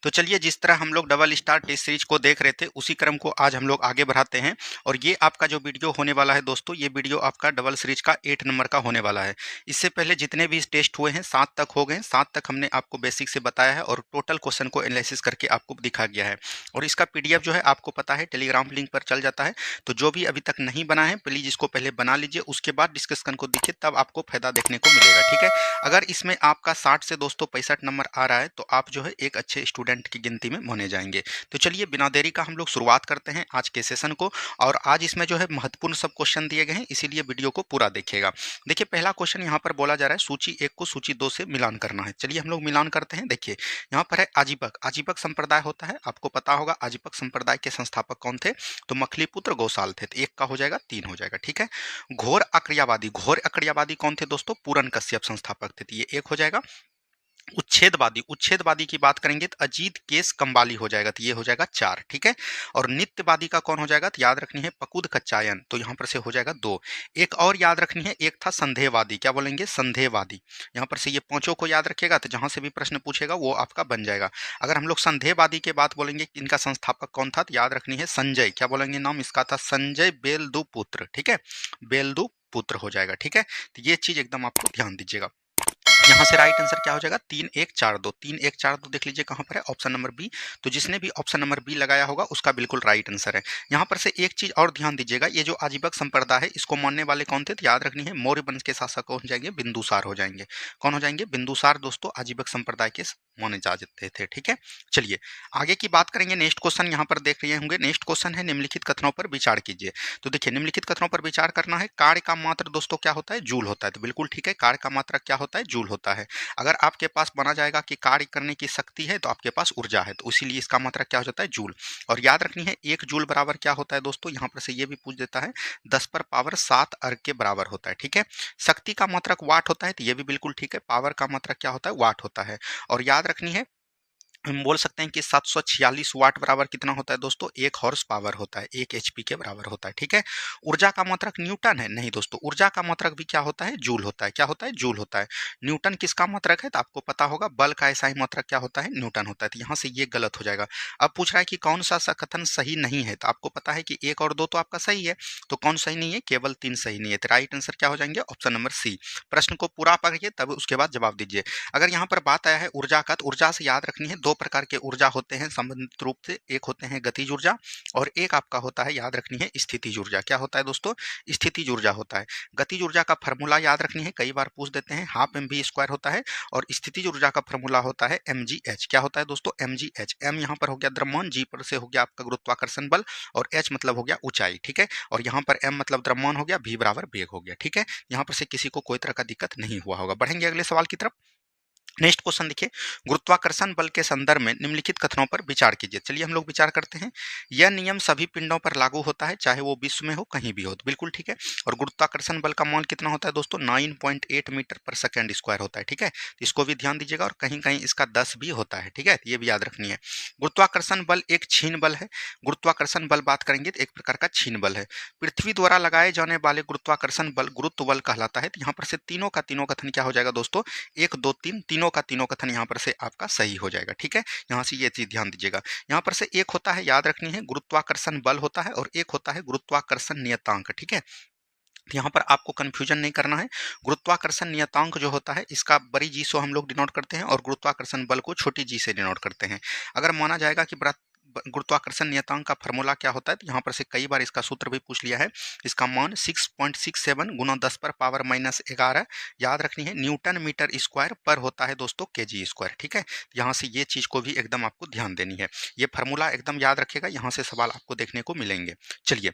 तो चलिए, जिस तरह हम लोग डबल स्टार टेस्ट सीरीज को देख रहे थे उसी क्रम को आज हम लोग आगे बढ़ाते हैं। और ये आपका जो वीडियो होने वाला है दोस्तों, ये वीडियो आपका डबल सीरीज का 8 नंबर का होने वाला है। इससे पहले जितने भी टेस्ट हुए हैं 7 तक हो गए, 7 तक हमने आपको बेसिक से बताया है और टोटल क्वेश्चन को एनालिसिस करके आपको दिखा गया है। और इसका पीडीएफ जो है आपको पता है टेलीग्राम लिंक पर चल जाता है। तो जो भी अभी तक नहीं बना है प्लीज इसको पहले बना लीजिए, उसके बाद डिस्कशन को देखिए, तब आपको फायदा देखने को मिलेगा। ठीक है, अगर इसमें आपका 60 से दोस्तों 65 नंबर आ रहा है तो आप जो है एक अच्छे स्टूडेंट की गिनती में माने जाएंगे। तो चलिए बिना देरी का हम लोग शुरुआत करते हैं आज के सेशन को। और आज इसमें जो है महत्वपूर्ण सब क्वेश्चन दिए गए हैं, इसीलिए वीडियो को पूरा देखिएगा। देखिए, पहला क्वेश्चन यहाँ पर बोला जा रहा है सूची 1 को सूची 2 से मिलान करना है। चलिए हम लोग मिलान करते हैं। देखिए यहाँ पर है आजीवक। आजीवक संप्रदाय होता है, आपको पता होगा आजीवक संप्रदाय के संस्थापक कौन थे, तो मखलीपुत्र गौसाल थे। तो 1 का हो जाएगा 3 हो जाएगा। ठीक है, घोर अक्रियावादी। घोर अक्रियावादी कौन थे दोस्तों, पूरन कश्यप संस्थापक थे। तो ये 1 हो जाएगा। उच्छेदवादी। उच्छेदवादी की बात करेंगे तो अजीत केस कंबाली हो जाएगा, तो ये हो जाएगा 4। ठीक है, और नित्यवादी का कौन हो जाएगा, तो याद रखनी है पकुद कच्चायन, तो यहाँ पर से हो जाएगा 2। एक और याद रखनी है, एक था संदेहवादी। क्या बोलेंगे, संदेहवादी। यहाँ पर से ये पांचों को याद रखेगा तो जहां से भी प्रश्न पूछेगा वो आपका बन जाएगा। अगर हम लोग संदेहवादी के बात बोलेंगे इनका संस्थापक कौन था, तो याद रखनी है संजय। क्या बोलेंगे, नाम इसका था संजय बेलदुपुत्र। ठीक है, बेलदुपुत्र हो जाएगा। ठीक है, तो ये चीज एकदम आपको ध्यान दीजिएगा। यहाँ से राइट आंसर क्या हो जाएगा, 3 1 4 2। 3 1 4 2 देख लीजिए कहाँ पर है, ऑप्शन नंबर बी। तो जिसने भी ऑप्शन नंबर बी लगाया होगा उसका बिल्कुल राइट आंसर है। यहाँ पर से एक चीज और ध्यान दीजिएगा, ये जो आजीवक संप्रदाय है इसको मानने वाले कौन थे, तो याद रखनी है मौर्य वंश के शासक कौन हो जाएंगे, बिंदुसार हो जाएंगे। कौन हो जाएंगे, बिंदुसार दोस्तों आजीवक संप्रदाय के माने जाते थे। ठीक है, चलिए आगे की बात करेंगे। नेक्स्ट क्वेश्चन यहाँ पर देख रहे होंगे, नेक्स्ट क्वेश्चन है निम्नलिखित कथनों पर विचार कीजिए। तो देखिए निम्नलिखित कथनों पर विचार करना है। कार्य का मात्रा दोस्तों क्या होता है, जूल होता है। तो बिल्कुल ठीक है, कार्य का मात्रा क्या होता है, जूल होता है। अगर आपके पास माना जाएगा कि कार्य करने की शक्ति है तो आपके पास ऊर्जा है, तो इसीलिए इसका मात्रा क्या हो जाता है, जूल। और याद रखनी है 1 जूल बराबर क्या होता है दोस्तों, यहाँ पर से ये भी पूछ देता है 10 पर पावर 7 अर्ग के बराबर होता है। ठीक है, शक्ति का मात्रक वाट होता है, तो ये भी बिल्कुल ठीक है, पावर का मात्रक क्या होता है, वाट होता है। और याद रखनी है हम बोल सकते हैं कि 746 वाट बराबर कितना होता है दोस्तों, 1 हॉर्स पावर होता है, 1 एचपी के बराबर होता है। ठीक है, ऊर्जा का मात्रक न्यूटन है, नहीं दोस्तों, ऊर्जा का मात्रक भी क्या होता है, जूल होता है। क्या होता है, जूल होता है। न्यूटन किसका मात्रक है, तो आपको पता होगा बल का ऐसा ही मात्रक क्या होता है, न्यूटन होता है। तो यहाँ से ये गलत हो जाएगा। अब पूछ रहा है कि कौन सा कथन सही नहीं है, तो आपको पता है कि 1 और 2 तो आपका सही है, तो कौन सही नहीं है, केवल 3 सही नहीं है। तो राइट आंसर क्या हो जाएंगे, ऑप्शन नंबर सी। प्रश्न को पूरा पढ़िए तब उसके बाद जवाब दीजिए। अगर यहाँ पर बात आया है ऊर्जा का, तो ऊर्जा से याद रखनी है 2 प्रकार के ऊर्जा होते हैं संबंधित रूप से, एक होते हैं गतिज ऊर्जा और एक आपका होता है याद रखनी है स्थितिज ऊर्जा। क्या होता है दोस्तों, स्थितिज ऊर्जा होता है। गतिज ऊर्जा का फॉर्मूला याद रखनी है, कई बार पूछ देते हैं, हाफ mv² होता है। और स्थितिज ऊर्जा का फॉर्मूला होता है mgh। क्या होता है दोस्तों, mgh। m यहाँ पर हो गया द्रव्यमान, g पर से हो गया आपका गुरुत्वाकर्षण बल, और h मतलब हो गया ऊंचाई। ठीक है, और यहाँ पर m मतलब द्रव्यमान हो गया, v बराबर वेग हो गया। ठीक है, यहाँ पर से किसी को कोई तरह का दिक्कत नहीं हुआ होगा। बढ़ेंगे अगले सवाल की तरफ। नेक्स्ट क्वेश्चन देखिए, गुरुत्वाकर्षण बल के संदर्भ में निम्नलिखित कथनों पर विचार कीजिए। चलिए हम लोग विचार करते हैं। यह नियम सभी पिंडों पर लागू होता है, चाहे वो विश्व में हो कहीं भी हो, तो बिल्कुल ठीक है। और गुरुत्वाकर्षण बल का मान कितना होता है दोस्तों, 9.8 मीटर पर सेकेंड स्क्वायर होता है। ठीक है, इसको भी ध्यान दीजिएगा, और कहीं कहीं इसका 10 भी होता है। ठीक है, ये भी याद रखनी है। गुरुत्वाकर्षण बल एक छीन बल है। गुरुत्वाकर्षण बल बात करेंगे तो एक प्रकार का छीन बल है। पृथ्वी द्वारा लगाए जाने वाले गुरुत्वाकर्षण बल गुरुत्व बल कहलाता है। तो यहाँ पर से तीनों का तीनों कथन क्या हो जाएगा दोस्तों, 1 2 3, तीनों का तीनों कथन यहाँ पर से आपका सही हो जाएगा। ठीक है, यहाँ से ये चीज ध्यान दीजिएगा। यहाँ पर से एक होता है याद रखनी है गुरुत्वाकर्षण बल होता है, और एक होता है गुरुत्वाकर्षण नियतांक। ठीक है, यहाँ पर आपको कंफ्यूजन नहीं करना है। गुरुत्वाकर्षण नियतांक जो होता है इसका बड़ी जी से हम लोग डिनोट करते हैं, और गुरुत्वाकर्षण बल को छोटी जी से डिनोट करते हैं। अगर माना जाएगा कि गुरुत्वाकर्षण नियतांक का फॉर्मूला क्या होता है, तो यहाँ पर से कई बार इसका सूत्र भी पूछ लिया है। इसका मान 6.67 गुना 10 पर पावर -11 याद रखनी है न्यूटन मीटर स्क्वायर पर होता है दोस्तों, केजी स्क्वायर। ठीक है, यहाँ से ये चीज को भी एकदम आपको ध्यान देनी है। ये फॉर्मूला एकदम याद रखेगा, यहाँ से सवाल आपको देखने को मिलेंगे। चलिए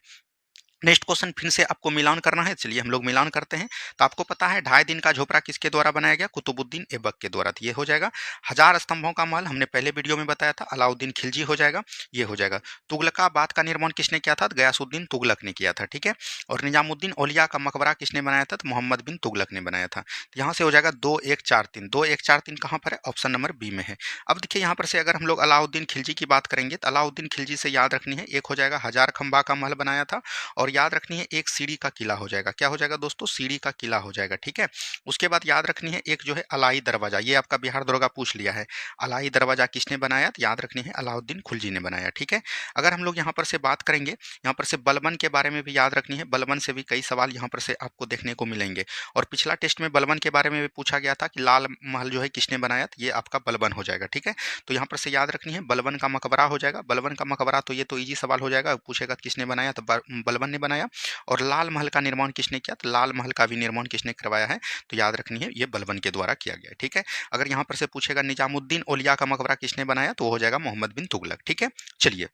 नेक्स्ट क्वेश्चन फिर से आपको मिलान करना है। चलिए हम लोग मिलान करते हैं। तो आपको पता है 2.5 दिन का झोपड़ा किसके द्वारा बनाया गया, कुतुबुद्दीन ऐबक के द्वारा। तो ये हो जाएगा। 1000 स्तंभों का महल हमने पहले वीडियो में बताया था, अलाउद्दीन खिलजी हो जाएगा, ये हो जाएगा। तुगलकाबाद का निर्माण किसने किया था, गयासुद्दीन तुगलक ने किया था। ठीक है, और निजामुद्दीन औलिया का मकबरा किसने बनाया था, तो मोहम्मद बिन तुगलक ने बनाया था। तो यहाँ से हो जाएगा 2 1 4 3। 2 1 4 3 कहाँ पर है, ऑप्शन नंबर बी में है। अब देखिए यहाँ पर से अगर हम लोग अलाउद्दीन खिलजी की बात करेंगे तो अलाउद्दीन खिलजी से याद रखनी है, एक हो जाएगा 1000 खंबा का महल बनाया था, और और याद रखनी है एक सीढ़ी का किला हो जाएगा। क्या हो जाएगा दोस्तों? सीढ़ी का किला हो जाएगा, ठीक है। उसके बाद याद रखनी है एक जो है अलाई दरवाजा, ये आपका बिहार दरोगा पूछ लिया है। अलाई दरवाजा किसने बनाया? तो याद रखनी है अलाउद्दीन खिलजी ने बनाया, ठीक है। अगर हम लोग यहाँ पर से बात करेंगे, यहाँ पर से बलबन के बारे में भी याद रखनी है। बलबन से भी कई सवाल यहाँ पर से आपको देखने को मिलेंगे। और पिछला टेस्ट में बलबन के बारे में भी पूछा गया था कि लाल महल जो है किसने बनाया, तो ये आपका बलबन हो जाएगा, ठीक है। तो यहाँ पर से याद रखनी है बलबन का मकबरा हो जाएगा। बलबन का मकबरा तो ये तो इजी सवाल हो जाएगा, पूछेगा किसने बनाया तो बलबन ने बनाया। और लाल महल का निर्माण किसने किया? तो लाल महल का भी निर्माण किसने करवाया है? तो याद रखनी है ये बलबन के द्वारा किया गया है, ठीक है। अगर यहाँ पर से पूछेगा निजामुद्दीन औलिया का मकबरा किसने बनाया, तो वो हो जाएगा मोहम्मद बिन तुगलक, ठीक है। चलिए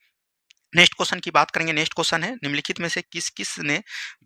नेक्स्ट क्वेश्चन की बात करेंगे। नेक्स्ट क्वेश्चन है निम्नलिखित में से किस किस ने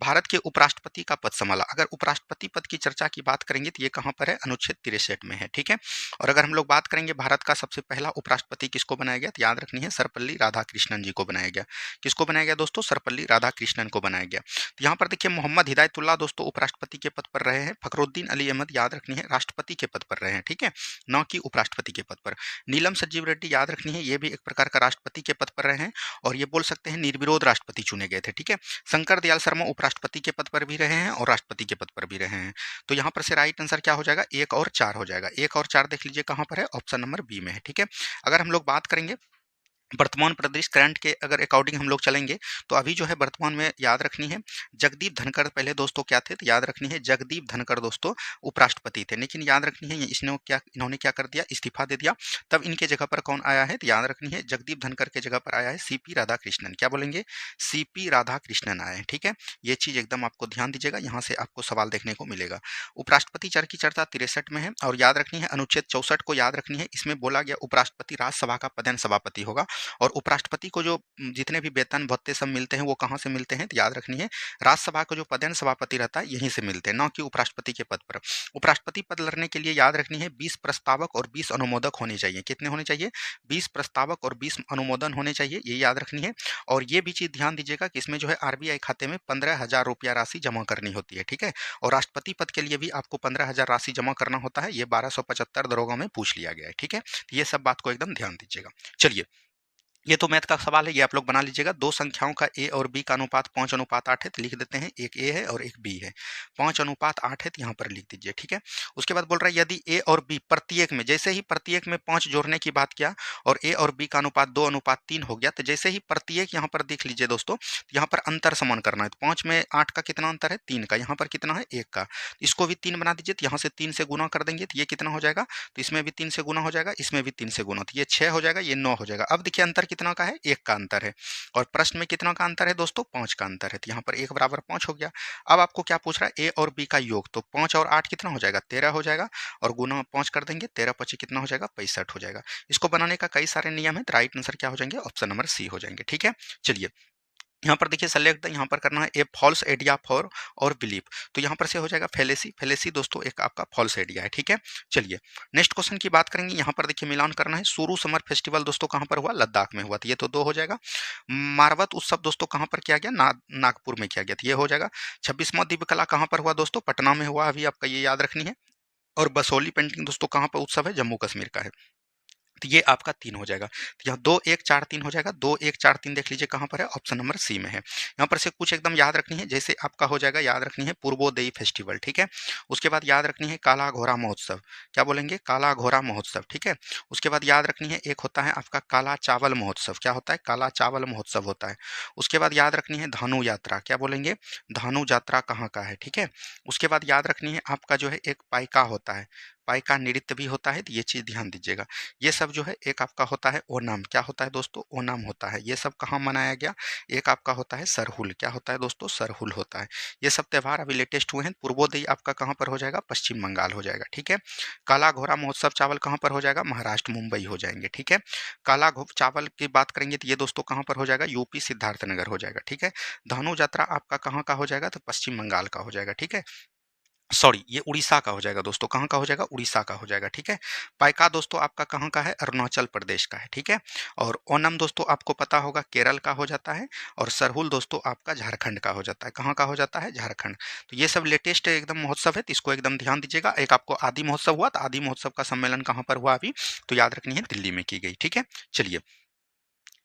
भारत के उपराष्ट्रपति का पद संभाला? अगर उपराष्ट्रपति पद की चर्चा की बात करेंगे तो ये कहाँ पर है? अनुच्छेद 63 में है, ठीक है। और अगर हम लोग बात करेंगे भारत का सबसे पहला उपराष्ट्रपति किसको बनाया गया, तो याद रखनी है सर्वपल्ली राधाकृष्णन जी को बनाया गया। किसको बनाया गया दोस्तों? सर्वपल्ली राधाकृष्णन को बनाया गया। तो यहाँ पर देखिए मोहम्मद हिदायतुल्लाह दोस्तों उपराष्ट्रपति के पद पर रहे हैं। फखरुद्दीन अली अहमद याद रखनी है राष्ट्रपति के पद पर रहे हैं, ठीक है, न कि उपराष्ट्रपति के पद पर। नीलम संजीव रेड्डी याद रखनी है ये भी एक प्रकार का राष्ट्रपति के पद पर रहे हैं और ये बोल सकते हैं निर्विरोध राष्ट्रपति चुने गए थे, ठीक है। शंकर दयाल शर्मा उपराष्ट्रपति के पद पर भी रहे हैं और राष्ट्रपति के पद पर भी रहे हैं। तो यहाँ पर से राइट आंसर क्या हो जाएगा? 1 और 4 हो जाएगा। 1 और 4 देख लीजिए कहाँ पर है? ऑप्शन नंबर बी में है, ठीक है। अगर हम लोग बात करेंगे वर्तमान प्रदेश करंट के अगर अकॉर्डिंग हम लोग चलेंगे तो अभी जो है वर्तमान में याद रखनी है जगदीप धनखड़ पहले दोस्तों क्या थे, तो याद रखनी है जगदीप धनखड़ दोस्तों उपराष्ट्रपति थे। लेकिन याद रखनी है इन्होंने क्या कर दिया? इस्तीफा दे दिया। तब इनके जगह पर कौन आया है? तो याद रखनी है जगदीप धनखड़ के जगह पर आया है सीपी राधाकृष्णन। क्या बोलेंगे? सीपी राधाकृष्णन आए हैं, ठीक है। ये चीज एकदम आपको ध्यान दीजिएगा, यहाँ से आपको सवाल देखने को मिलेगा। उपराष्ट्रपति चर की चर्चा 63 में है और याद रखनी है अनुच्छेद 64 को याद रखनी है। इसमें बोला गया उपराष्ट्रपति राज्यसभा का पदेन सभापति होगा और उपराष्ट्रपति को जो जितने भी वेतन भत्ते सब मिलते हैं वो कहाँ से मिलते हैं? तो याद रखनी है राज्यसभा का जो पदेन सभापति रहता है यहीं से मिलते हैं, न कि उपराष्ट्रपति के पद पर। उपराष्ट्रपति पद लड़ने के लिए याद रखनी है 20 प्रस्तावक और 20 अनुमोदक होने चाहिए। कितने होने चाहिए? 20 प्रस्तावक और 20 अनुमोदन होने चाहिए, ये याद रखनी है। और ये भी चीज ध्यान दीजिएगा कि इसमें जो है आरबीआई खाते में 15,000 रुपया राशि जमा करनी होती है, ठीक है। और राष्ट्रपति पद के लिए भी आपको 15,000 राशि जमा करना होता है। ये 1275 दरोगा में पूछ लिया गया है, ठीक है। ये सब बात को एकदम ध्यान दीजिएगा। चलिए ये तो मैथ का सवाल है, ये आप लोग बना लीजिएगा। दो संख्याओं का ए और बी का अनुपात 5:8 है, तो लिख देते हैं एक ए है और एक बी है। 5:8 है तो यहाँ पर लिख दीजिए, ठीक है। उसके बाद बोल रहा है यदि ए और बी प्रत्येक में, जैसे ही प्रत्येक में 5 जोड़ने की बात किया और ए और बी का अनुपात 2:3 हो गया, तो जैसे ही प्रत्येक यहाँ पर देख लीजिए दोस्तों, यहाँ पर अंतर समान करना है। तो 5 में 8 का कितना अंतर है? 3 का। यहाँ पर कितना है? 1 का। इसको भी 3 बना दीजिए, तो यहाँ से 3 से गुना कर देंगे तो ये कितना हो जाएगा? तो इसमें भी 3 से गुना हो जाएगा, इसमें भी 3 से गुना, तो ये 6 हो जाएगा, ये 9 हो जाएगा। अब देखिए अंतर कितना का है? 1 का अंतर है। और प्रश्न में कितना का अंतर है दोस्तों? 5 का अंतर है। तो यहाँ पर 1 बराबर 5 हो गया। अब आपको क्या पूछ रहा है? ए और बी का योग। तो 5 और 8 कितना हो जाएगा? 13 हो जाएगा और गुना 5 कर देंगे, 13 पची कितना हो जाएगा? 65 हो जाएगा। इसको बनाने का कई सारे नियम है, तो राइट आंसर क्या हो जाएंगे? ऑप्शन नंबर सी हो जाएंगे, ठीक है। चलिए यहाँ पर देखिए सेलेक्ट यहाँ पर करना है ए फॉल्स आइडिया फॉर और बिलीफ। तो यहाँ पर से हो जाएगा फैलेसी। फैलेसी दोस्तों एक आपका फॉल्स आइडिया है, ठीक है। चलिए नेक्स्ट क्वेश्चन की बात करेंगे। यहाँ पर देखिए मिलान करना है। सुरु समर फेस्टिवल दोस्तों कहाँ पर हुआ? लद्दाख में हुआ, तो ये तो 2 हो जाएगा। मारवत उत्सव दोस्तों कहाँ पर किया गया? नागपुर में किया गया, तो ये हो जाएगा। 26वां दिव्य कला कहाँ पर हुआ दोस्तों? पटना में हुआ, अभी आपका ये याद रखनी है। और बसोली पेंटिंग दोस्तों कहाँ पर उत्सव है? जम्मू कश्मीर का है, तो ये आपका 3 हो जाएगा। तो यहाँ 2 1 4 3 हो जाएगा। 2 1 4 3 देख लीजिए कहाँ पर है? ऑप्शन नंबर सी में है। यहाँ पर से कुछ एकदम याद रखनी है, जैसे आपका हो जाएगा याद रखनी है पूर्वोदयी फेस्टिवल, ठीक है। उसके बाद याद रखनी है काला घोड़ा महोत्सव। क्या बोलेंगे? काला घोड़ा महोत्सव, ठीक है। उसके बाद याद रखनी है एक होता है आपका काला चावल महोत्सव। क्या होता है? काला चावल महोत्सव होता है। उसके बाद याद रखनी है धानु यात्रा। क्या बोलेंगे? धानु यात्रा कहाँ का है, ठीक है। उसके बाद याद रखनी है आपका जो है एक पाइका होता है, पाइका नृत्य भी होता है, तो ये चीज ध्यान दीजिएगा। ये सब जो है एक आपका होता है ओणम। क्या होता है दोस्तों? ओणम होता है। ये सब कहाँ मनाया गया? एक आपका होता है सरहुल। क्या होता है दोस्तों? सरहुल होता है। ये सब त्यौहार अभी लेटेस्ट हुए हैं। पूर्वोदय आपका कहाँ पर हो जाएगा? पश्चिम बंगाल हो जाएगा, ठीक है। काला घोड़ा महोत्सव चावल कहाँ पर हो जाएगा? महाराष्ट्र मुंबई हो जाएंगे, ठीक है। चावल की बात करेंगे तो ये दोस्तों कहाँ पर हो जाएगा? यूपी सिद्धार्थनगर हो जाएगा, ठीक है। धानु यात्रा आपका कहाँ का हो जाएगा? तो पश्चिम बंगाल का हो जाएगा, ठीक है। सॉरी ये उड़ीसा का हो जाएगा दोस्तों। कहाँ का हो जाएगा? उड़ीसा का हो जाएगा, ठीक है। पाइका दोस्तों आपका कहाँ का है? अरुणाचल प्रदेश का है, ठीक है। और ओनम दोस्तों आपको पता होगा केरल का हो जाता है। और सरहुल दोस्तों आपका झारखंड का हो जाता है। कहाँ का हो जाता है? झारखंड। तो ये सब लेटेस्ट एकदम महोत्सव है, तो इसको एकदम ध्यान दीजिएगा। एक आपको आदि महोत्सव हुआ, तो आदि महोत्सव का सम्मेलन कहाँ पर हुआ अभी? तो याद रखनी है दिल्ली में की गई, ठीक है। चलिए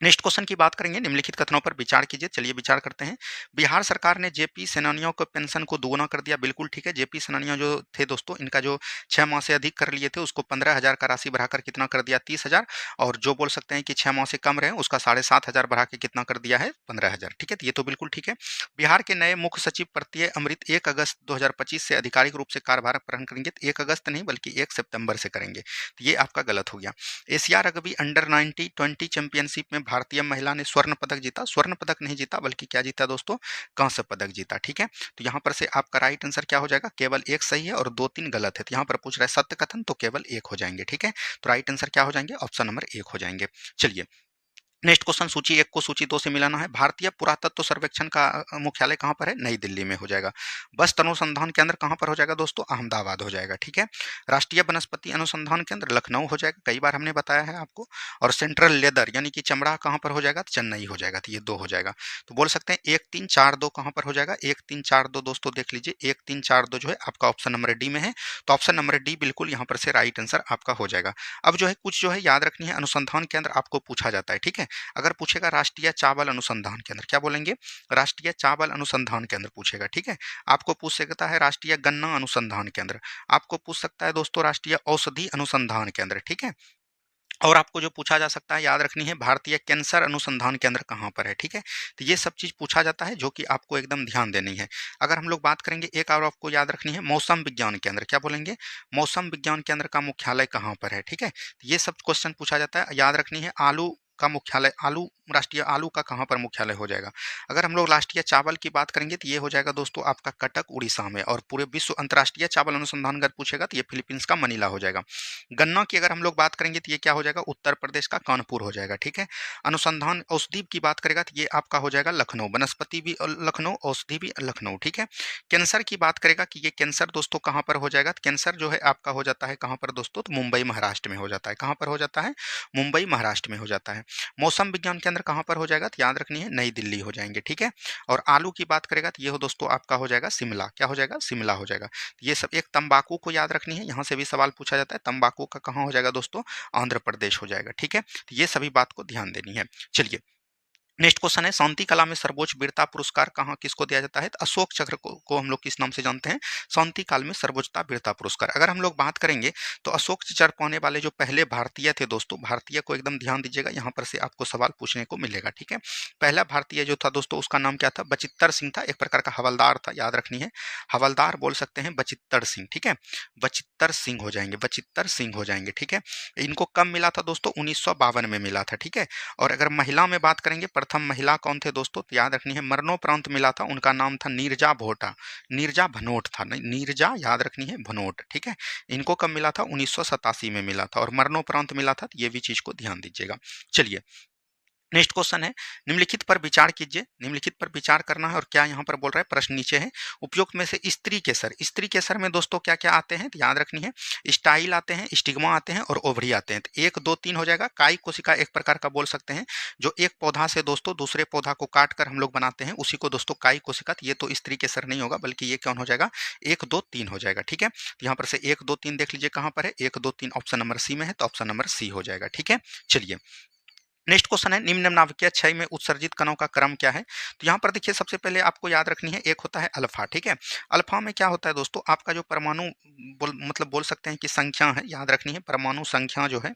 नेक्स्ट क्वेश्चन की बात करेंगे, निम्नलिखित कथनों पर विचार कीजिए। चलिए विचार करते हैं। बिहार सरकार ने जेपी सेनानियों को पेंशन को दोगुना कर दिया। बिल्कुल ठीक है। जेपी सेनानियों जो थे दोस्तों, इनका जो 6 माह से अधिक कर लिए थे उसको 15,000 का राशि बढ़ाकर कितना कर दिया, 30,000। और जो बोल सकते हैं कि 6 माह से कम रहे उसका 7,500 बढ़ा के कितना कर दिया है, 15,000। ठीक है, तो ये तो बिल्कुल ठीक है। बिहार के नए मुख्य सचिव प्रत्यय अमृत 1 अगस्त 2025 से आधिकारिक रूप से कार्यभार ग्रहण करेंगे। तो 1 अगस्त नहीं बल्कि 1 सितंबर से करेंगे। तो ये आपका गलत हो गया। एशिया रग्बी अंडर 90 20 चैंपियनशिप में भारतीय महिला ने स्वर्ण पदक जीता। स्वर्ण पदक नहीं जीता बल्कि क्या जीता दोस्तों, कांस्य पदक जीता। ठीक है, तो यहाँ पर से आपका राइट आंसर क्या हो जाएगा, केवल एक सही है और 2-3 गलत है। तो यहाँ पर पूछ रहा है सत्य कथन, तो केवल एक हो जाएंगे। ठीक है, तो राइट आंसर क्या हो जाएंगे, ऑप्शन नंबर 1 हो जाएंगे। चलिए नेक्स्ट क्वेश्चन, सूची 1 को सूची 2 से मिलाना है। भारतीय पुरातत्व सर्वेक्षण का मुख्यालय कहाँ पर है, नई दिल्ली में हो जाएगा। वस्त्र अनुसंधान केंद्र कहाँ पर हो जाएगा दोस्तों, अहमदाबाद हो जाएगा। ठीक है, राष्ट्रीय वनस्पति अनुसंधान केंद्र लखनऊ हो जाएगा, कई बार हमने बताया है आपको। और सेंट्रल लेदर यानी कि चमड़ा कहाँ पर हो जाएगा, चेन्नई हो जाएगा। तो ये 2 हो जाएगा। तो बोल सकते हैं 1 3 4 2 कहाँ पर हो जाएगा, 1 3 4 2 दोस्तों देख लीजिए, 1 3 4 2 जो है आपका ऑप्शन नंबर डी में है। तो ऑप्शन नंबर डी बिल्कुल यहाँ पर से राइट आंसर आपका हो जाएगा। अब जो है कुछ जो है याद रखनी है, अनुसंधान केंद्र आपको पूछा जाता है। ठीक है, अगर पूछेगा राष्ट्रीय चावल अनुसंधान केंद्र, क्या बोलेंगे, राष्ट्रीय चावल अनुसंधान केंद्र पूछेगा। ठीक है, आपको पूछ सकता है राष्ट्रीय गन्ना अनुसंधान केंद्र, आपको पूछ सकता है दोस्तों राष्ट्रीय औषधि अनुसंधान केंद्र। ठीक है, और आपको जो पूछा जा सकता है याद रखनी है, भारतीय कैंसर अनुसंधान केंद्र कहाँ पर है। ठीक है, तो ये सब चीज पूछा जाता है जो कि आपको एकदम ध्यान देनी है। अगर हम लोग बात करेंगे, एक और आपको याद रखनी है, मौसम विज्ञान केंद्र, क्या बोलेंगे, मौसम विज्ञान केंद्र का मुख्यालय कहाँ पर है। ठीक है, तो ये सब क्वेश्चन पूछा जाता है। याद रखनी है, आलू का मुख्यालय, आलू राष्ट्रीय आलू का कहाँ पर मुख्यालय हो जाएगा। अगर हम लोग राष्ट्रीय चावल की बात करेंगे तो ये हो जाएगा दोस्तों आपका कटक उड़ीसा में। और पूरे विश्व अंतर्राष्ट्रीय चावल अनुसंधान अगर पूछेगा तो ये फिलीपींस का मनीला हो जाएगा। गन्ना की अगर हम लोग बात करेंगे तो ये क्या हो जाएगा, उत्तर प्रदेश का कानपुर हो जाएगा। ठीक है, अनुसंधान औषधि की बात करेगा तो ये आपका हो जाएगा लखनऊ, वनस्पति भी लखनऊ, औषधि भी लखनऊ। ठीक है, कैंसर की बात करेगा कि ये कैंसर दोस्तों कहाँ पर हो जाएगा, तो कैंसर जो है आपका हो जाता है कहाँ पर दोस्तों, तो मुंबई महाराष्ट्र में हो जाता है। कहाँ पर हो जाता है, मुंबई महाराष्ट्र में हो जाता है। मौसम विज्ञान केंद्र कहाँ पर हो जाएगा, तो याद रखनी है नई दिल्ली हो जाएंगे। ठीक है, और आलू की बात करेगा तो ये हो दोस्तों आपका हो जाएगा शिमला, क्या हो जाएगा, शिमला हो जाएगा। तो ये सब, एक तंबाकू को याद रखनी है, यहाँ से भी सवाल पूछा जाता है, तंबाकू का कहाँ हो जाएगा दोस्तों, आंध्र प्रदेश हो जाएगा। ठीक है, तो ये सभी बात को ध्यान देनी है। चलिए नेक्स्ट क्वेश्चन है, शांति कला में सर्वोच्च वीरता पुरस्कार कहाँ किसको दिया जाता है, तो अशोक चक्र को हम लोग किस नाम से जानते हैं, शांति काल में सर्वोच्चता वीरता पुरस्कार। अगर हम लोग बात करेंगे तो अशोक चक्र पाने वाले जो पहले भारतीय थे दोस्तों, भारतीय को एकदम ध्यान दीजिएगा, यहाँ पर से आपको सवाल पूछने को मिलेगा। ठीक है, पहला भारतीय जो था दोस्तों उसका नाम क्या था, बचित्तर सिंह था, एक प्रकार का हवलदार था, याद रखनी है, हवलदार बोल सकते हैं बचित्तर सिंह। ठीक है, बचित्तर सिंह हो जाएंगे, बचित्तर सिंह हो जाएंगे। ठीक है, इनको कब मिला था दोस्तों, 1952 में मिला था। ठीक है, और अगर महिला में बात करेंगे, प्रथम महिला कौन थे दोस्तों, तो याद रखनी है, मरणोपरांत मिला था, उनका नाम था नीरजा भोटा, नीरजा भनोट था, नहीं नीरजा, याद रखनी है भनोट। ठीक है, इनको कब मिला था, 1987 में मिला था, और मरणोपरांत मिला था, तो ये भी चीज को ध्यान दीजिएगा। चलिए नेक्स्ट क्वेश्चन है, निम्नलिखित पर विचार कीजिए। निम्नलिखित पर विचार करना है, और क्या यहाँ पर बोल रहा है, प्रश्न नीचे है, उपयुक्त में से स्त्री केसर, स्त्री केसर में दोस्तों क्या क्या आते हैं, तो याद रखनी है, स्टाइल आते हैं, स्टिग्मा आते हैं और ओवरी आते हैं। तो 1 2 3 हो जाएगा। काई कोशिका एक प्रकार का बोल सकते हैं, जो एक पौधा से दोस्तों दूसरे पौधा को काट कर हम लोग बनाते हैं, उसी को दोस्तों काई कोशिका। तो ये तो स्त्री केसर नहीं होगा, बल्कि ये कौन हो जाएगा, 1 2 3 हो जाएगा। ठीक है, तो यहाँ पर से 1 2 3 देख लीजिए कहाँ पर है, 1 2 3 ऑप्शन नंबर सी में है, तो ऑप्शन नंबर सी हो जाएगा। ठीक है, चलिए नेक्स्ट क्वेश्चन है, निम्न नाभिकीय क्षय में उत्सर्जित कणों का क्रम क्या है। तो यहाँ पर देखिए सबसे पहले आपको याद रखनी है, एक होता है अल्फा। ठीक है, अल्फा में क्या होता है दोस्तों, आपका जो परमाणु मतलब बोल सकते हैं कि संख्या है, याद रखनी है, परमाणु संख्या जो है,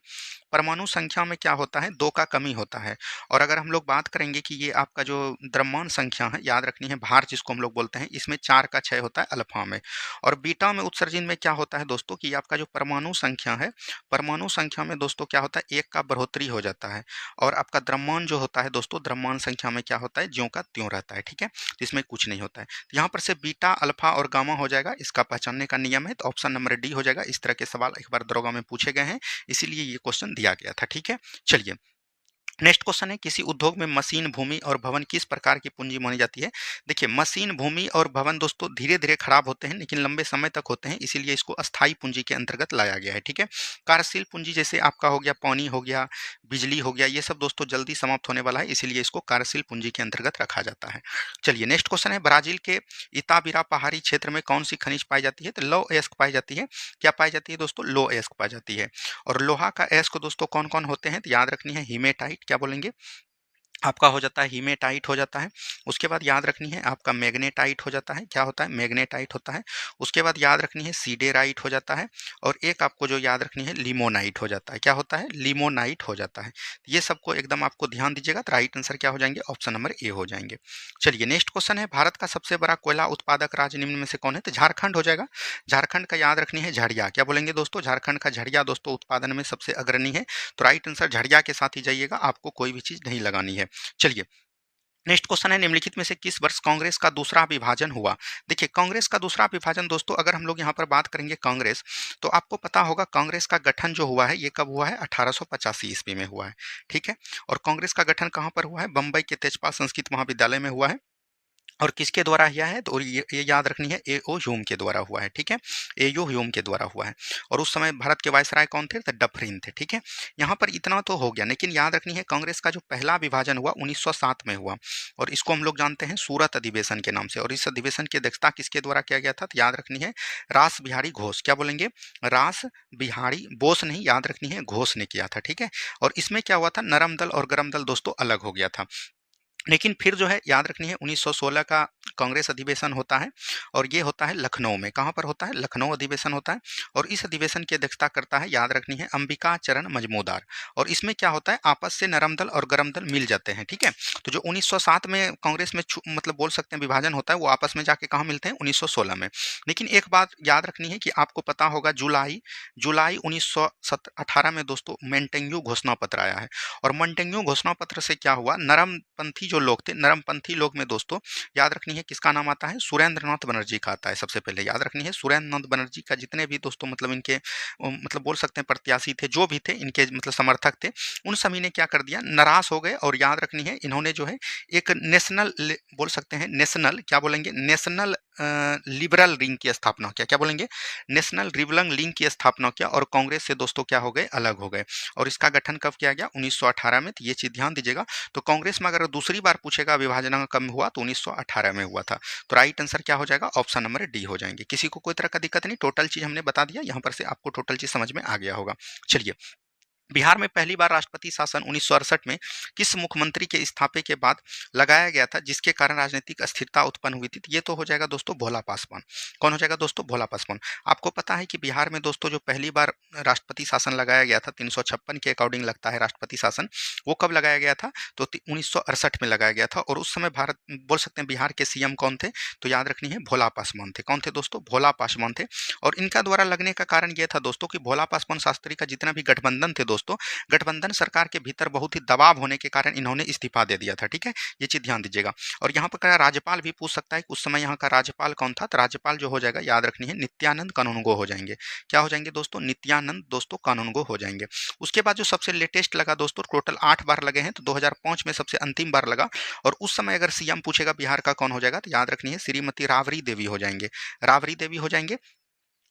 परमाणु संख्या में क्या होता है, 2 का कमी होता है। और अगर हम लोग बात करेंगे कि ये आपका जो द्रव्यमान संख्या है, याद रखनी है, भार जिसको हम लोग बोलते हैं, इसमें 4 का क्षय होता है अल्फा में। और बीटा में उत्सर्जन में क्या होता है दोस्तों, कि आपका जो परमाणु संख्या है, परमाणु संख्या में दोस्तों क्या होता है, 1 का बढ़ोतरी हो जाता है। और आपका द्रव्यमान जो होता है दोस्तों, द्रव्यमान संख्या में क्या होता है, ज्यों का त्यों रहता है। ठीक है, तो इसमें कुछ नहीं होता है। तो यहाँ पर से बीटा, अल्फा और गामा हो जाएगा, इसका पहचानने का नियम है, तो ऑप्शन नंबर डी हो जाएगा। इस तरह के सवाल एक बार दरोगा में पूछे गए हैं, इसीलिए ये क्वेश्चन दिया गया था। ठीक है, चलिए नेक्स्ट क्वेश्चन है, किसी उद्योग में मशीन, भूमि और भवन किस प्रकार की पूंजी मानी जाती है। देखिए मशीन, भूमि और भवन दोस्तों धीरे धीरे खराब होते हैं, लेकिन लंबे समय तक होते हैं, इसीलिए इसको अस्थायी पूंजी के अंतर्गत लाया गया है। ठीक है, कार्यशील पूंजी जैसे आपका हो गया पानी हो गया, बिजली हो गया, ये सब दोस्तों जल्दी समाप्त होने वाला है, इसीलिए इसको कार्यशील पूंजी के अंतर्गत रखा जाता है। चलिए नेक्स्ट क्वेश्चन है, ब्राजील के इताबिरा पहाड़ी क्षेत्र में कौन सी खनिज पाई जाती है, तो लो एस्क पाई जाती है। क्या पाई जाती है दोस्तों, लो एस्क पाई जाती है। और लोहा का एस्क दोस्तों कौन कौन होते हैं, तो याद रखनी है, हीमेटाइट, क्या बोलेंगे, आपका हो जाता है हीमेटाइट हो जाता है। उसके बाद याद रखनी है आपका मैग्नेटाइट हो जाता है। क्या होता है? मैग्नेटाइट होता है। उसके बाद याद रखनी है सीडेराइट हो जाता है। और एक आपको जो याद रखनी है लिमोनाइट हो जाता है। क्या होता है? लिमोनाइट हो जाता है। ये सबको एकदम आपको ध्यान दीजिएगा, तो राइट आंसर क्या हो जाएंगे? ऑप्शन नंबर ए हो जाएंगे। चलिए नेक्स्ट क्वेश्चन है, भारत का सबसे बड़ा कोयला उत्पादक राज्य निम्न में से कौन है? तो झारखंड हो जाएगा। झारखंड का याद रखनी है झड़िया। क्या बोलेंगे दोस्तों? झारखंड का झड़िया दोस्तों उत्पादन में सबसे अग्रणी है। तो राइट आंसर झड़िया के साथ ही जाइएगा, आपको कोई भी चीज नहीं लगानी है। चलिए नेक्स्ट क्वेश्चन है, निम्नलिखित में से किस वर्ष कांग्रेस का दूसरा विभाजन हुआ? देखिए कांग्रेस का दूसरा विभाजन दोस्तों, अगर हम लोग यहाँ पर बात करेंगे कांग्रेस, तो आपको पता होगा कांग्रेस का गठन जो हुआ है ये कब हुआ है? 1885 ईस्वी में हुआ है। ठीक है। और कांग्रेस का गठन कहाँ पर हुआ है? बंबई के तेजपाल संस्कृत महाविद्यालय में हुआ है। और किसके द्वारा किया है? तो ये याद रखनी है एओ ह्यूम के द्वारा हुआ है। ठीक है। एओ ह्यूम के द्वारा हुआ है। और उस समय भारत के वायसराय कौन थे? तो डफरिन थे। ठीक है। यहाँ पर इतना तो हो गया, लेकिन याद रखनी है कांग्रेस का जो पहला विभाजन हुआ 1907 में हुआ। और इसको हम लोग जानते हैं सूरत अधिवेशन के नाम से। और इस अधिवेशन की अध्यक्षता किसके द्वारा किया गया था? तो याद रखनी है रास बिहारी घोष। क्या बोलेंगे? रास बिहारी बोस नहीं, याद रखनी है घोष ने किया था। ठीक है। और इसमें क्या हुआ था? नरम दल और गरम दल दोस्तों अलग हो गया था। लेकिन फिर जो है याद रखनी है 1916 का कांग्रेस अधिवेशन होता है। और ये होता है लखनऊ में। कहाँ पर होता है? लखनऊ अधिवेशन होता है। और इस अधिवेशन की अध्यक्षता करता है, याद रखनी है, अंबिका चरण मजमूदार। और इसमें क्या होता है? आपस से नरम दल और गरम दल मिल जाते हैं। ठीक है। तो जो 1907 में कांग्रेस में मतलब बोल सकते हैं विभाजन होता है, वो आपस में जाके कहाँ मिलते हैं? 1916 में। लेकिन एक बात याद रखनी है कि आपको पता होगा जुलाई जुलाई 1918 में दोस्तों मेंटेन्यू घोषणा पत्र आया है। और मंटेन्यू घोषणा पत्र से क्या हुआ? नरमपंथी जो लोग थे, नरमपंथी लोग में दोस्तों याद रखनी है किसका नाम आता है? सुरेंद्रनाथ बनर्जी का आता है। सबसे पहले याद रखनी है सुरेंद्रनाथ बनर्जी का जितने भी दोस्तों मतलब इनके मतलब बोल सकते हैं प्रत्याशी थे, जो भी थे इनके मतलब समर्थक थे, उन सभी ने क्या कर दिया? नाराज हो गए। और याद रखनी है इन्होंने जो है एक नेशनल बोल सकते हैं नेशनल, क्या बोलेंगे? नेशनल लिबरल रिंग की स्थापना किया। क्या बोलेंगे? नेशनल रिबलंग लिंग की स्थापना किया। और कांग्रेस से दोस्तों क्या हो गए? अलग हो गए। और इसका गठन कब किया गया? 1918 में। तो ये चीज ध्यान दीजिएगा। तो कांग्रेस में अगर दूसरी बार पूछेगा विभाजन कब हुआ, तो 1918 में हुआ था। तो राइट आंसर क्या हो जाएगा? ऑप्शन नंबर डी हो जाएंगे। किसी को कोई तरह का दिक्कत नहीं, टोटल चीज हमने बता दिया, यहाँ पर से आपको टोटल चीज समझ में आ गया होगा। चलिए बिहार में पहली बार राष्ट्रपति शासन 1968 में किस मुख्यमंत्री के इस्तीफे के बाद लगाया गया था, जिसके कारण राजनीतिक अस्थिरता उत्पन्न हुई थी? तो ये तो हो जाएगा दोस्तों भोला पासवान। कौन हो जाएगा दोस्तों? भोला पासवान। आपको पता है कि बिहार में दोस्तों जो पहली बार राष्ट्रपति शासन लगाया गया था 356 के अकॉर्डिंग लगता है राष्ट्रपति शासन, वो कब लगाया गया था? तो 1968 में लगाया गया था। और उस समय भारत बोल सकते हैं बिहार के सीएम कौन थे? तो याद रखनी है भोला पासवान थे। कौन थे दोस्तों? भोला पासवान थे। और इनका द्वारा लगने का कारण यह था दोस्तों कि भोला पासवान शास्त्री का जितना भी गठबंधन थे दोस्तों, गठबंधन सरकार के भीतर बहुत ही दबाव होने के कारण इन्होंने इस्तीफा दे दिया था। ठीक है। ये चीज ध्यान दीजिएगा। और यहाँ पर राज्यपाल भी पूछ सकता है कि उस समय यहाँ का राज्यपाल कौन था? तो राज्यपाल जो हो जाएगा याद रखनी है नित्यानंद कानूनगो हो जाएंगे। क्या हो जाएंगे दोस्तों? नित्यानंद दोस्तों कानूनगो हो जाएंगे। उसके बाद जो सबसे लेटेस्ट लगा दोस्तों, टोटल 8 बार लगे हैं, तो 2005 में सबसे अंतिम बार लगा। और उस समय अगर सीएम पूछेगा बिहार का कौन हो जाएगा, तो याद रखनी है श्रीमती राबड़ी देवी हो जाएंगे। राबड़ी देवी हो जाएंगे।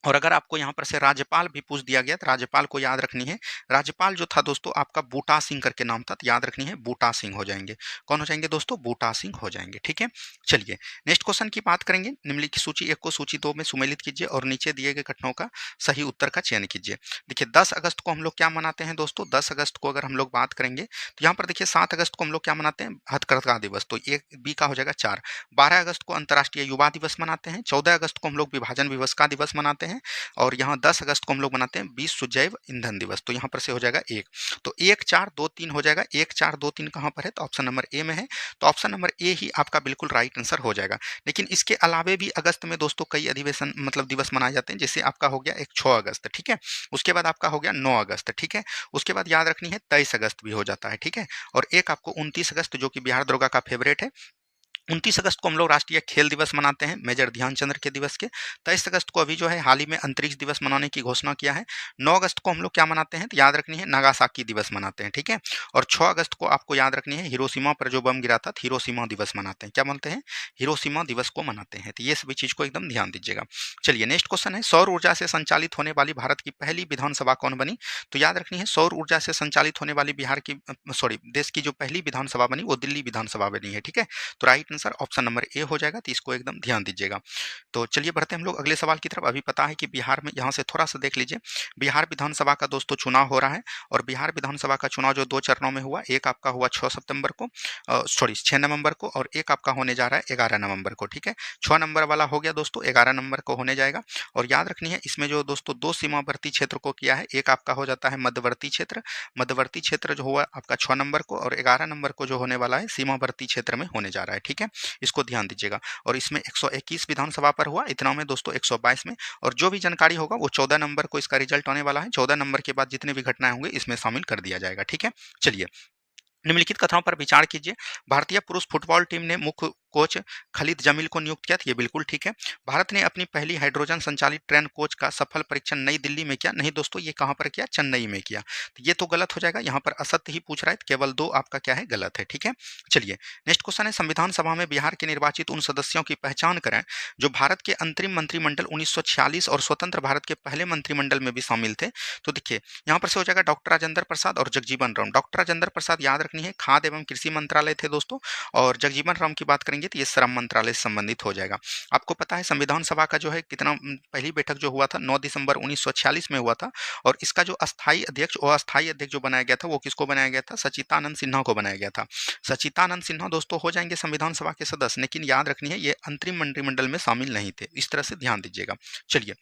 और अगर आपको यहाँ पर से राज्यपाल भी पूछ दिया गया, तो राज्यपाल को याद रखनी है, राज्यपाल जो था दोस्तों आपका बूटा सिंह करके नाम था, तो याद रखनी है बूटा सिंह हो जाएंगे। कौन हो जाएंगे दोस्तों? बूटा सिंह हो जाएंगे। ठीक है। चलिए नेक्स्ट क्वेश्चन की बात करेंगे। निम्नलिखित सूची 1 को सूची 2 में सुमेलित कीजिए और नीचे दिए गए घटनाओं का सही उत्तर का चयन कीजिए। देखिए 10 अगस्त को हम लोग क्या मनाते हैं दोस्तों? 10 अगस्त को अगर हम लोग बात करेंगे तो यहाँ पर देखिए 7 अगस्त को हम लोग क्या मनाते हैं? हथकरघा दिवस, तो एक बी का हो जाएगा 4। 12 अगस्त को अंतर्राष्ट्रीय युवा दिवस मनाते हैं। 14 अगस्त को हम लोग विभाजन दिवस का दिवस मनाते हैं। और यहाँ 10 अगस्त को हम लोग मनाते हैं विश्व जैव ईंधन दिवस। तो यहाँ पर से हो जाएगा 1। तो 1 4 2 3 हो जाएगा। 1 4 2 3 कहाँ पर है? तो ऑप्शन नंबर ए में है। तो ऑप्शन नंबर ए ही आपका बिल्कुल राइट आंसर हो जाएगा। लेकिन इसके अलावे भी अगस्त में दोस्तों कई अधिवेशन मतलब दिवस मनाए जाते हैं। जैसे आपका हो गया एक 6 अगस्त। ठीक है। उसके बाद आपका हो गया 9 अगस्त। ठीक है। उसके बाद याद रखनी है 23 अगस्त भी हो जाता है। ठीक है। और एक आपको 29 अगस्त जो कि बिहार दरोगा का फेवरेट है। 29 अगस्त को हम लोग राष्ट्रीय खेल दिवस मनाते हैं मेजर ध्यानचंद्र के दिवस के। 23 अगस्त को अभी जो है हाल ही में अंतरिक्ष दिवस मनाने की घोषणा किया है। 9 अगस्त को हम लोग क्या मनाते हैं? तो याद रखनी है नागासाकी दिवस मनाते हैं। ठीक है। और 6 अगस्त को आपको याद रखनी है हिरोशिमा पर जो बम गिरा था, हिरोशिमा दिवस मनाते हैं। क्या बोलते हैं? हिरोशिमा दिवस को मनाते हैं। तो ये सभी चीज को एकदम ध्यान दीजिएगा। चलिए नेक्स्ट क्वेश्चन है, सौर ऊर्जा से संचालित होने वाली भारत की पहली विधानसभा कौन बनी? तो याद रखनी है सौर ऊर्जा से संचालित होने वाली बिहार की देश की जो पहली विधानसभा बनी वो दिल्ली विधानसभा बनी है। ठीक है। तो right answer option number A हो जाएगा, तो इसको एकदम ध्यान दीजिएगा। तो चलिए बढ़ते हैं हम लोग अगले सवाल की तरफ। अभी पता है कि बिहार में, यहाँ से थोड़ा सा देख लीजिए, बिहार विधानसभा का दोस्तों चुनाव हो रहा है और बिहार विधानसभा का चुनाव जो 2 चरणों में हुआ, एक आपका हुआ 6 सितंबर को, 6 नवंबर को, और एक आपका होने जा रहा है 11 नवंबर को। ठीक है, 6 नंबर वाला हो गया दोस्तों, 11 नंबर को होने जाएगा। और याद रखनी है इसमें जो दोस्तों 2 सीमावर्ती क्षेत्र को किया है, एक आपका हो जाता है मध्यवर्ती क्षेत्र, मध्यवर्ती क्षेत्र जो हुआ आपका 6 नंबर को, और 11 नंबर को जो होने वाला है सीमावर्ती क्षेत्र में होने जा रहा है। ठीक है, इसको ध्यान दीजिएगा। और इसमें 121 विधानसभा पर हुआ, इतना में दोस्तों 122 में, और जो भी जानकारी होगा वो 14 नंबर को इसका रिजल्ट आने वाला है। 14 नंबर के बाद जितने भी घटनाएं होंगे इसमें शामिल कर दिया जाएगा। ठीक है, चलिए निम्नलिखित कथनों पर विचार कीजिए। भारतीय पुरुष फुटबॉल टीम ने मुख्य कोच खलीद जमील को नियुक्त किया, ये बिल्कुल ठीक है। भारत ने अपनी पहली हाइड्रोजन संचालित ट्रेन कोच का सफल परीक्षण नई दिल्ली में किया, नहीं दोस्तों ये कहां पर किया, चेन्नई में किया। तो ये तो गलत हो जाएगा, यहाँ पर असत्य ही पूछ रहा है, केवल 2 आपका क्या है, गलत है। ठीक है, चलिए नेक्स्ट क्वेश्चन है, संविधान सभा में बिहार के निर्वाचित उन सदस्यों की पहचान करें जो भारत के अंतरिम मंत्रिमंडल 1946 और स्वतंत्र भारत के पहले मंत्रिमंडल में भी शामिल थे। तो देखिए यहाँ पर से हो जाएगा डॉक्टर राजेंद्र प्रसाद और जगजीवन राम। डॉक्टर राजेंद्र प्रसाद याद रखनी है खाद्य एवं कृषि मंत्रालय थे दोस्तों, और जगजीवन राम की बात करेंगे तो ये श्रम मंत्रालय से संबंधित हो जाएगा। आपको पता है संविधान सभा का जो है कितना पहली बैठक जो हुआ था 9 दिसंबर 1946 में हुआ था, और इसका जो अस्थायी अध्यक्ष और अस्थायी अध्यक्ष जो बनाया गया था वो किसको बनाया गया था, सचितानंद सिन्हा को बनाया गया था। सचितानंद सिन्हा दोस्तों हो जाएंगे संविधान सभा के सदस्य, लेकिन याद रखनी है ये अंतरिम मंत्रिमंडल में शामिल नहीं थे, इस तरह से ध्यान दीजिएगा। चलिए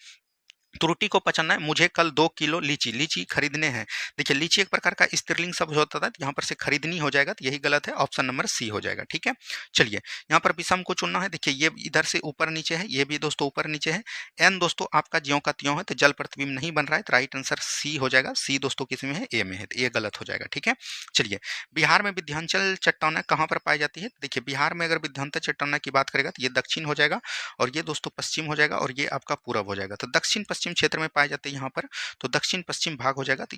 त्रुटि को पहचानना है, मुझे कल 2 किलो लीची खरीदने हैं। देखिए लीची एक प्रकार का स्त्रीलिंग शब्द होता था, यहाँ पर से खरीदनी हो जाएगा, तो यही गलत है, ऑप्शन नंबर सी हो जाएगा। ठीक है, चलिए यहाँ पर विषम को चुनना है। देखिए ये इधर से ऊपर नीचे है, ये भी दोस्तों ऊपर नीचे है। एन दोस्तों आपका ज्यों का त्यों है, तो जल प्रतिबिंब नहीं बन रहा है, तो राइट आंसर सी हो जाएगा। सी दोस्तों किस में है, ए में है, तो ये गलत हो जाएगा। ठीक है, चलिए बिहार में विंध्याचल चट्टानें कहाँ पर पाई जाती है। देखिए बिहार में अगर विंध्याचल चट्टानें की बात करेगा तो ये दक्षिण हो जाएगा, और ये दोस्तों पश्चिम हो जाएगा, और ये आपका पूरब हो जाएगा। तो दक्षिण पश्चिम क्षेत्र में पाए जाते हैं यहाँ पर, तो दक्षिण पश्चिम भाग हो जाएगा। तो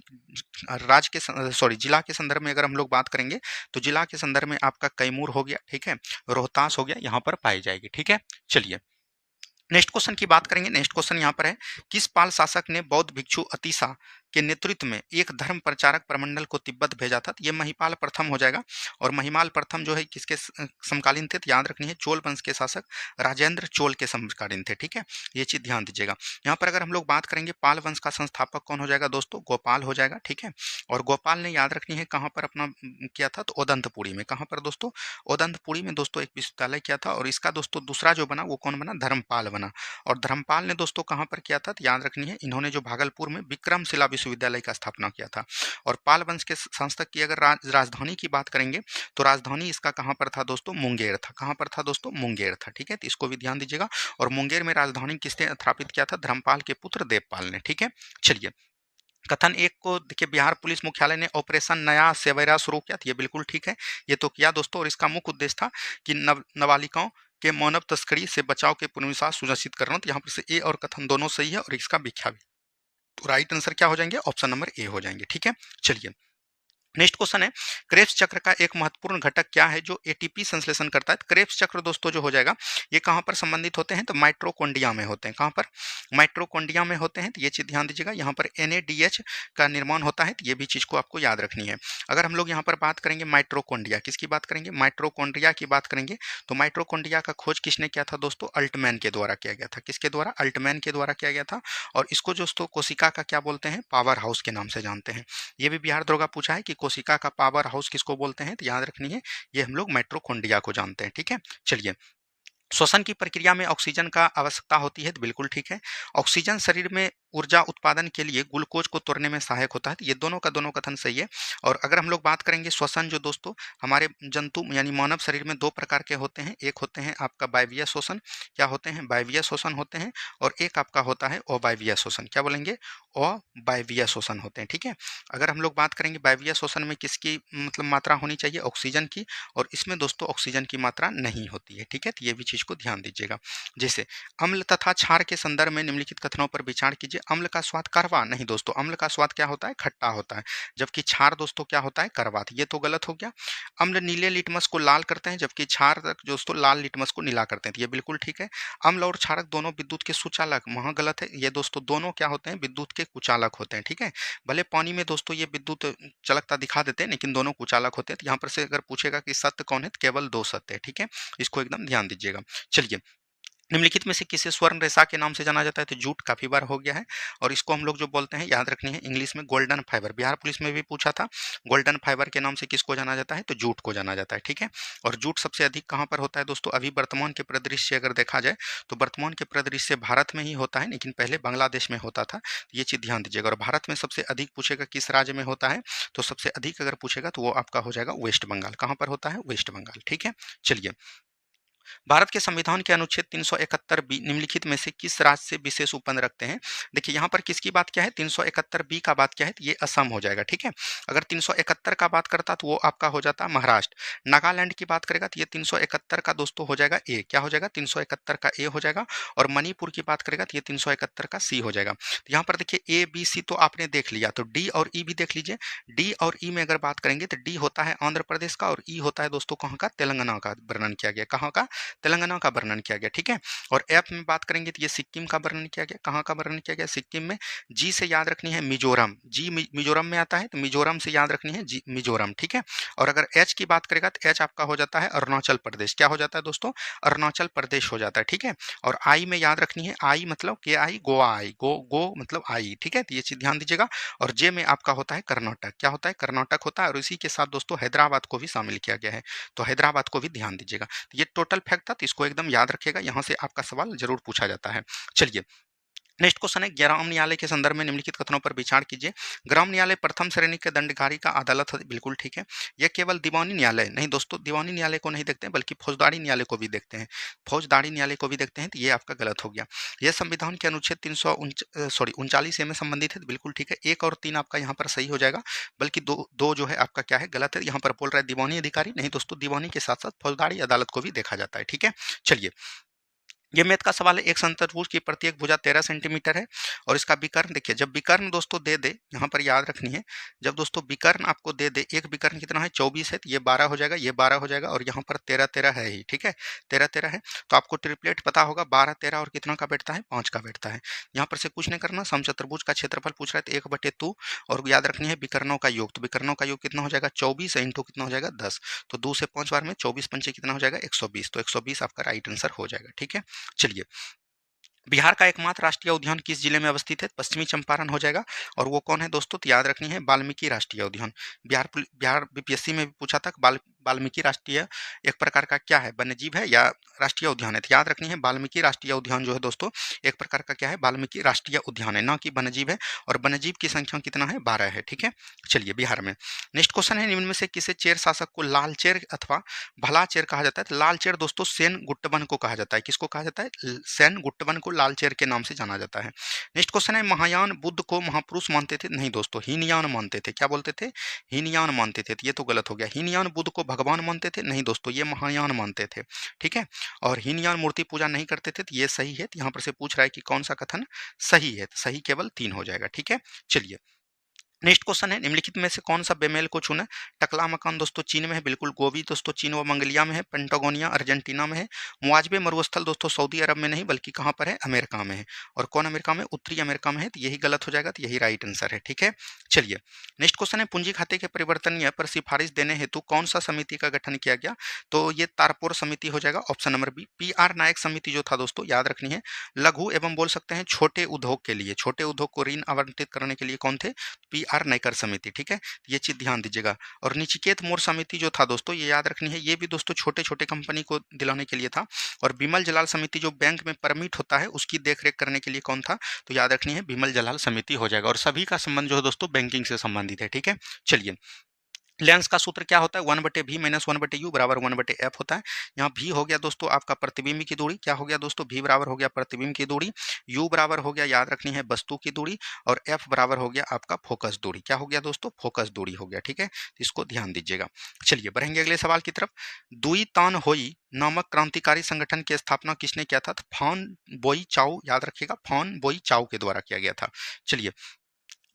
राज्य के जिला के संदर्भ में अगर हम लोग बात करेंगे तो जिला के संदर्भ में आपका कैमूर हो गया, ठीक है, रोहतास हो गया, यहाँ पर पाई जाएगी। ठीक है, चलिए नेक्स्ट क्वेश्चन की बात करेंगे। नेक्स्ट क्वेश्चन यहाँ पर है, किस पाल शासक ने बौद्ध भिक्षु अतिशा के नेतृत्व में एक धर्म प्रचारक प्रमंडल को तिब्बत भेजा था। ये महिपाल प्रथम हो जाएगा, और महिपाल प्रथम जो है किसके समकालीन थे, तो याद रखनी है चोल वंश के शासक राजेंद्र चोल के समकालीन थे। ठीक है, ये चीज ध्यान दीजिएगा। यहाँ पर अगर हम लोग बात करेंगे पाल वंश का संस्थापक कौन हो जाएगा दोस्तों, गोपाल हो जाएगा। ठीक है, और गोपाल ने याद रखनी है कहाँ पर अपना किया था, तो ओदंतपुरी में। कहाँ पर दोस्तों, ओदंतपुरी में दोस्तों एक विश्वविद्यालय किया था, और इसका दोस्तों दूसरा जो बना वो कौन बना, धर्मपाल बना। और धर्मपाल ने दोस्तों कहाँ पर किया था, तो याद रखनी है इन्होंने जो भागलपुर में विक्रमशिला विश्वविद्यालय का स्थापना किया था। और पाल वंश के शासक की अगर राजधानी की बात करेंगे तो राजधानी इसका कहाँ पर था दोस्तों, मुंगेर था। कहाँ पर था दोस्तों, मुंगेर था। ठीक है, तो इसको भी ध्यान दीजिएगा। और मुंगेर में राजधानी किसने स्थापित किया था, धर्मपाल के पुत्र देवपाल ने। ठीक है, चलिए कथन 1 को देखिए, बिहार पुलिस मुख्यालय ने ऑपरेशन नया सवेरा शुरू किया, ये बिल्कुल ठीक है, ये तो किया दोस्तों। और इसका मुख्य उद्देश्य था कि नाबालिगों के मानव तस्करी से बचाव के पुनर्विकास सुनिश्चित करना। तो यहाँ पर से ए और कथन दोनों सही है, और इसका व्याख्या भी। तो राइट आंसर क्या हो जाएंगे, ऑप्शन नंबर ए हो जाएंगे। ठीक है, चलिए नेक्स्ट क्वेश्चन है, क्रेब्स चक्र का एक महत्वपूर्ण घटक क्या है जो एटीपी संश्लेषण करता है। क्रेब्स चक्र दोस्तों जो हो जाएगा ये कहां पर संबंधित होते हैं, तो माइटोकॉन्ड्रिया में होते हैं। कहां पर, माइटोकॉन्ड्रिया में होते हैं। तो ये चीज ध्यान दीजिएगा, यहाँ पर NADH का निर्माण होता है, तो ये भी चीज को आपको याद रखनी है। अगर हम लोग यहाँ पर बात करेंगे माइटोकॉन्ड्रिया, किसकी बात करेंगे, माइटोकॉन्ड्रिया की बात करेंगे, तो माइटोकॉन्ड्रिया का खोज किसने किया था दोस्तों, अल्टमैन के द्वारा किया गया था। किसके द्वारा, अल्टमैन के द्वारा किया गया था। और इसको दोस्तों कोशिका का क्या बोलते हैं, पावर हाउस के नाम से जानते हैं। ये भी बिहार दरोगा पूछा है कि कोशिका का पावर हाउस किसको बोलते हैं, तो याद रखनी है ये हम लोग माइटोकॉन्ड्रिया को जानते हैं। ठीक है, चलिए श्वसन की प्रक्रिया में ऑक्सीजन का आवश्यकता होती है, तो बिल्कुल ठीक है। ऑक्सीजन शरीर में ऊर्जा उत्पादन के लिए ग्लूकोज को तोड़ने में सहायक होता है, तो ये दोनों का दोनों कथन सही है। और अगर हम लोग बात करेंगे श्वसन जो दोस्तों हमारे जंतु यानी मानव शरीर में 2 प्रकार के होते हैं, एक होते हैं आपका वायवीय श्वसन, क्या होते हैं, वायवीय श्वसन होते हैं, और एक आपका होता है अवायवीय श्वसन। क्या बोलेंगे, अवायवीय श्वसन होते हैं। ठीक है, अगर हम लोग बात करेंगे वायवीय श्वसन में किसकी मतलब मात्रा होनी चाहिए, ऑक्सीजन की, और इसमें दोस्तों ऑक्सीजन की मात्रा नहीं होती है। ठीक है, तो ये भी चीज को ध्यान दीजिएगा। जैसे अम्ल तथा क्षार के संदर्भ में निम्नलिखित कथनों पर विचार कीजिए। अम्ल का स्वाद कड़वा, नहीं दोस्तों, अम्ल का स्वाद क्या होता है, खट्टा होता है, जबकि क्षार दोस्तों क्या होता है, कड़वा। ये तो गलत हो गया। अम्ल नीले लिटमस को लाल करते हैं, जबकि क्षार दोस्तों लाल लिटमस को नीला करते हैं, तो ये बिल्कुल ठीक है। अम्ल और क्षारक दोनों विद्युत के सुचालक, वहां गलत है, ये दोस्तों दोनों क्या होते हैं, विद्युत के कुचालक होते हैं, ठीक है। भले पानी में दोस्तों ये विद्युत चलकता दिखा देते हैं, लेकिन दोनों कुचालक होते हैं। तो यहाँ पर से अगर पूछेगा कि सत्य कौन है, तो केवल दो सत्य है, ठीक है, इसको एकदम ध्यान दीजिएगा। चलिए, निम्नलिखित में से किसे स्वर्ण रेशा के नाम से जाना जाता है, तो जूट काफी बार हो गया है, और इसको हम लोग जो बोलते हैं, याद रखनी है, इंग्लिश में गोल्डन फाइबर। बिहार पुलिस में भी पूछा था, गोल्डन फाइबर के नाम से किसको जाना जाता है, तो जूट को जाना जाता है, ठीक है। और जूट सबसे अधिक कहाँ पर होता है दोस्तों, अभी वर्तमान के परिदृश्य से अगर देखा जाए तो वर्तमान के परिदृश्य से भारत में ही होता है, लेकिन पहले बांग्लादेश में होता था, ये चीज ध्यान दीजिएगा। और भारत में सबसे अधिक पूछेगा किस राज्य में होता है, तो सबसे अधिक अगर पूछेगा तो वो आपका हो जाएगा वेस्ट बंगाल। कहाँ पर होता है, वेस्ट बंगाल, ठीक है। चलिए, भारत के संविधान के अनुच्छेद 371 बी निम्नलिखित में से किस राज्य से विशेष उपबंध रखते हैं। देखिए यहाँ पर किसकी बात क्या है, 371 बी का बात क्या है, तो ये असम हो जाएगा, ठीक है। अगर 371 का बात करता तो वो आपका हो जाता महाराष्ट्र। नागालैंड की बात करेगा तो ये 371 का दोस्तों हो जाएगा ए, क्या हो जाएगा, 371 का ए हो जाएगा। और मणिपुर की बात करेगा तो ये 371 का सी हो जाएगा। तो यहाँ पर देखिए ए बी सी तो आपने देख लिया, तो डी और ई भी देख लीजिए। डी और ई में अगर बात करेंगे तो डी होता है आंध्र प्रदेश का, और ई होता है दोस्तों कहाँ का, तेलंगाना का वर्णन किया गया, कहाँ का, तेलंगाना का वर्णन किया गया, ठीक है। और एफ में बात करेंगे तो ये सिक्किम का वर्णन किया गया, कहाँ का वर्णन किया गया, सिक्किम में। जी से याद रखनी है मिजोरम, जी मिजोरम में आता है, तो मिजोरम से याद रखनी है जी मिजोरम, ठीक है। और अगर एच की बात करेगा तो एच आपका हो जाता है अरुणाचल प्रदेश, क्या हो जाता है दोस्तों, अरुणाचल प्रदेश हो जाता है, ठीक है। और आई में याद रखनी है, आई मतलब के आई, गोवा आई, गो मतलब आई, ठीक है, तो ये चीज ध्यान दीजिएगा। और जे में आपका होता है कर्नाटक, क्या होता है, कर्नाटक होता है। और इसी के साथ दोस्तों हैदराबाद को भी शामिल किया गया है, तो हैदराबाद को भी ध्यान दीजिएगा। तो ये टोटल फैक्ट था, तो इसको एकदम याद रखिएगा, यहाँ से आपका सवाल जरूर पूछा जाता है। चलिए, नेक्स्ट क्वेश्चन है, ग्राम न्यायालय के संदर्भ में निम्नलिखित कथनों पर विचार कीजिए। ग्राम न्यायालय प्रथम श्रेणी के दंडकारी का अदालत है, बिल्कुल ठीक है। यह केवल दीवानी न्यायालय नहीं दोस्तों, दीवानी न्यायालय को नहीं देखते हैं, बल्कि फौजदारी न्यायालय को भी देखते हैं, फौजदारी न्यायालय को भी देखते हैं, तो ये आपका गलत हो गया। यह संविधान के अनुच्छेद 339 से में संबंधित है, तो बिल्कुल ठीक है। 1 और 3 आपका यहाँ पर सही हो जाएगा, बल्कि दो जो है आपका क्या है, गलत है। यहाँ पर बोल रहा है दीवानी अधिकारी, नहीं दोस्तों, दीवानी के साथ साथ फौजदारी अदालत को भी देखा जाता है, ठीक है। चलिए, ये मैथ का सवाल है, एक संतरभुज की प्रत्येक भुजा 13 सेंटीमीटर है, और इसका विकर्ण देखिए, जब विकर्ण दोस्तों दे दे, यहाँ पर याद रखनी है, जब दोस्तों विकर्ण आपको दे दे, एक विकर्ण कितना है 24 है, तो ये 12 हो जाएगा, ये 12 हो जाएगा, और यहाँ पर 13 13 है ही, ठीक है, 13 13 है। तो आपको ट्रिपलेट पता होगा, 12 13 और कितना का बैठता है, 5 का बैठता है। यहाँ पर से कुछ नहीं करना, समचतुर्भुज का क्षेत्रफल पूछ रहा है, तो 1/2, और याद रखनी है विकर्णों का योग, तो विकर्णों का योग कितना हो जाएगा, 24 इंटू कितना हो जाएगा 10, तो 2 से 5 बार में 24 पंचे कितना हो जाएगा 120, तो 120 आपका राइट आंसर हो जाएगा, ठीक है। चलिए, बिहार का एकमात्र राष्ट्रीय उद्यान किस जिले में अवस्थित है, पश्चिमी चंपारण हो जाएगा। और वो कौन है दोस्तों, तो याद रखनी है वाल्मीकि राष्ट्रीय उद्यान। बिहार बीपीएससी में भी पूछा था, वाल्मीकि राष्ट्रीय एक प्रकार का क्या है, वन्यजीव है या राष्ट्रीय उद्यान है, तो याद रखनी है वाल्मीकि राष्ट्रीय उद्यान जो है दोस्तों एक प्रकार का क्या है, वाल्मीकि राष्ट्रीय उद्यान है, ना कि वन्यजीव है। और वन्यजीव की संख्या कितना है, 12 है, ठीक है। चलिए, बिहार में नेक्स्ट क्वेश्चन है, निम्न में से किसे चेर शासक को लाल चेर अथवा भला चेर कहा जाता है, तो लाल चेर दोस्तों सेन गुट्टबन को कहा जाता है, किसको कहा जाता है, सेन गुट्टबन को लाल चेर के नाम से जाना जाता है। नेक्स्ट क्वेश्चन है, महायान बुद्ध को महापुरुष मानते थे, नहीं दोस्तों, हीनयान मानते थे, क्या बोलते थे, हीनयान मानते थे, तो ये तो गलत हो गया। हीनयान बुद्ध को भगवान मानते थे, नहीं दोस्तों, ये महायान मानते थे, ठीक है। और हीनयान मूर्ति पूजा नहीं करते थे, तो ये सही है। तो यहाँ पर से पूछ रहा है कि कौन सा कथन सही है, तो सही केवल 3 हो जाएगा, ठीक है। चलिए, नेक्स्ट क्वेश्चन है, निम्नलिखित में से कौन सा बेमेल को चुना। टकला मकान दोस्तों चीन में है, बिल्कुल। गोबी दोस्तों चीन व मंगोलिया में है। पेंटागोनिया अर्जेंटीना में है। मुआजबे मरुस्थल दोस्तों सऊदी अरब में नहीं, बल्कि कहाँ पर है, अमेरिका में है। और कौन अमेरिका में, उत्तरी अमेरिका में है, तो यही गलत हो जाएगा, तो यही राइट आंसर है, ठीक है। चलिए, नेक्स्ट क्वेश्चन है, पूंजी खाते के परिवर्तनीय पर सिफारिश देने हेतु कौन सा समिति का गठन किया गया, तो ये तारपोर समिति हो जाएगा, ऑप्शन नंबर बी। PR नायक समिति जो था दोस्तों, याद रखनी है, लघु एवं बोल सकते हैं छोटे उद्योग के लिए, छोटे उद्योग को ऋण आवंटित करने के लिए कौन थे, PR नायकर समिति, ठीक है, ये चीज ध्यान दीजिएगा। और निचिकेत मोर समिति जो था दोस्तों, ये याद रखनी है, ये भी दोस्तों छोटे छोटे कंपनी को दिलाने के लिए था। और बिमल जलाल समिति जो बैंक में परमिट होता है उसकी देखरेख करने के लिए कौन था, तो याद रखनी है बिमल जलाल समिति हो जाएगा। और सभी का संबंध जो है दोस्तों बैंकिंग से संबंधित है, ठीक है। चलिए, लेंस का सूत्र क्या होता है, 1/v माइनस 1/u बराबर 1/f होता है। यहाँ v हो गया दोस्तों आपका प्रतिबिंब की दूरी, क्या हो गया दोस्तों, v बराबर हो गया प्रतिबिंब की दूरी, u बराबर हो गया, याद रखनी है, वस्तु की दूरी, और f बराबर हो गया आपका फोकस दूरी। क्या हो गया दोस्तों, फोकस दूरी हो गया। ठीक है, इसको ध्यान दीजिएगा। चलिए बढ़ेंगे अगले सवाल की तरफ। दुई तान होई नामक क्रांतिकारी संगठन की स्थापना किसने किया था, फान बोई चाउ, याद रखिएगा, फान बोई चाउ के द्वारा किया गया था। चलिए,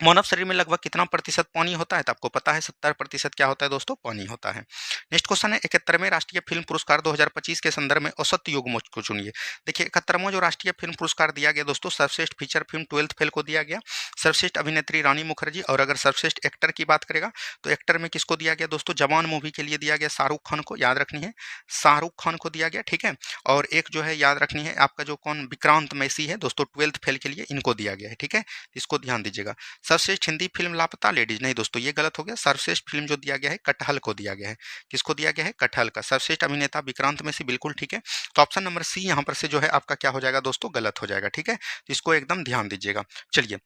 मानव शरीर में लगभग कितना प्रतिशत पानी होता है, तो आपको पता है 70% क्या होता है दोस्तों, पानी होता है। नेक्स्ट क्वेश्चन है, 71वें राष्ट्रीय फिल्म पुरस्कार 2025 के संदर्भ में औसत युग्म को चुनिए। देखिए 71वां जो राष्ट्रीय फिल्म पुरस्कार दिया गया दोस्तों, सर्वश्रेष्ठ फीचर फिल्म 12th फेल को दिया गया, सर्वश्रेष्ठ अभिनेत्री रानी मुखर्जी, और अगर सर्वश्रेष्ठ एक्टर की बात करेगा तो एक्टर में किसको दिया गया दोस्तों, जवान मूवी के लिए दिया गया शाहरुख खान को, याद रखनी है, शाहरुख खान को दिया गया। ठीक है, और एक जो है याद रखनी है आपका जो कौन विक्रांत मैसी है दोस्तों 12th फेल के लिए, इनको दिया गया है। ठीक है, इसको ध्यान दीजिएगा। सर्वश्रेष्ठ हिंदी फिल्म लापता लेडीज, नहीं दोस्तों ये गलत हो गया, सर्वश्रेष्ठ फिल्म जो दिया गया है कटहल को दिया गया है। किसको दिया गया है, कटहल का। सर्वश्रेष्ठ अभिनेता विक्रांत में से, बिल्कुल ठीक है। तो ऑप्शन नंबर सी यहाँ पर से जो है आपका क्या हो जाएगा दोस्तों, गलत हो जाएगा। ठीक है, तो इसको एकदम ध्यान दीजिएगा। चलिए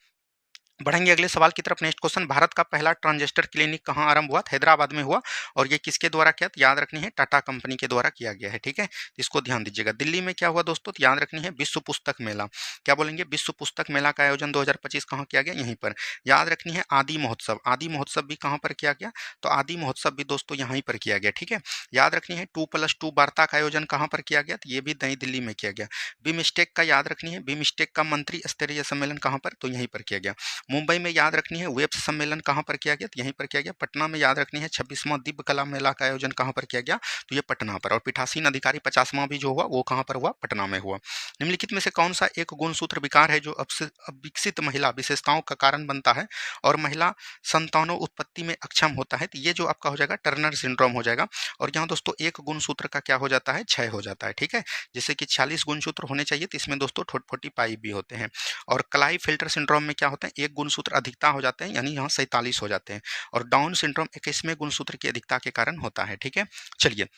बढ़ेंगे अगले सवाल की तरफ। नेक्स्ट क्वेश्चन, भारत का पहला ट्रांजिस्टर क्लिनिक कहाँ आरंभ हुआ, हैदराबाद में हुआ, और ये किसके द्वारा किया, याद रखनी है, टाटा कंपनी के द्वारा किया गया है। ठीक है, इसको ध्यान दीजिएगा। दिल्ली में क्या हुआ दोस्तों, तो याद रखनी है, विश्व पुस्तक मेला, क्या बोलेंगे, विश्व पुस्तक मेला का आयोजन 2025 कहाँ किया गया, यहीं पर। याद रखनी है, आदि महोत्सव, आदि महोत्सव भी कहाँ पर किया गया, तो आदि महोत्सव भी दोस्तों यहीं पर किया गया। ठीक है, याद रखनी है, 2+2 वार्ता का आयोजन कहाँ पर किया गया, तो ये भी नई दिल्ली में किया गया। बिमस्टेक का याद रखनी है, बिमस्टेक का मंत्री स्तरीय सम्मेलन कहाँ पर, तो यहीं पर किया गया। मुंबई में याद रखनी है, वेब सम्मेलन कहाँ पर किया गया, तो यहीं पर किया गया। पटना में याद रखनी है, 26वां दिव्य कला मेला का आयोजन कहाँ पर किया गया, तो ये पटना पर। और पीठासीन अधिकारी 50वां भी जो हुआ वो कहाँ पर हुआ, पटना में हुआ। निम्नलिखित में से कौन सा एक गुणसूत्र विकार है जो अविकसित महिला विशेषताओं का कारण बनता है और महिला संतानों उत्पत्ति में अक्षम होता है, तो ये जो आपका हो जाएगा टर्नर सिंड्रोम हो जाएगा। और यहाँ दोस्तों एक गुणसूत्र का क्या हो जाता है, क्षय हो जाता है। ठीक है, जैसे कि 46 गुणसूत्र होने चाहिए, तो इसमें दोस्तों 45 भी होते हैं। और क्लाई फिल्टर सिंड्रोम में क्या होता है, एक गुणसूत्र अधिकता हो जाते हैं, यानी यहाँ 47 हो जाते हैं। और डाउन सिंड्रोम 21वें गुणसूत्र की अधिकता के कारण होता है। ठीक है, चलिए,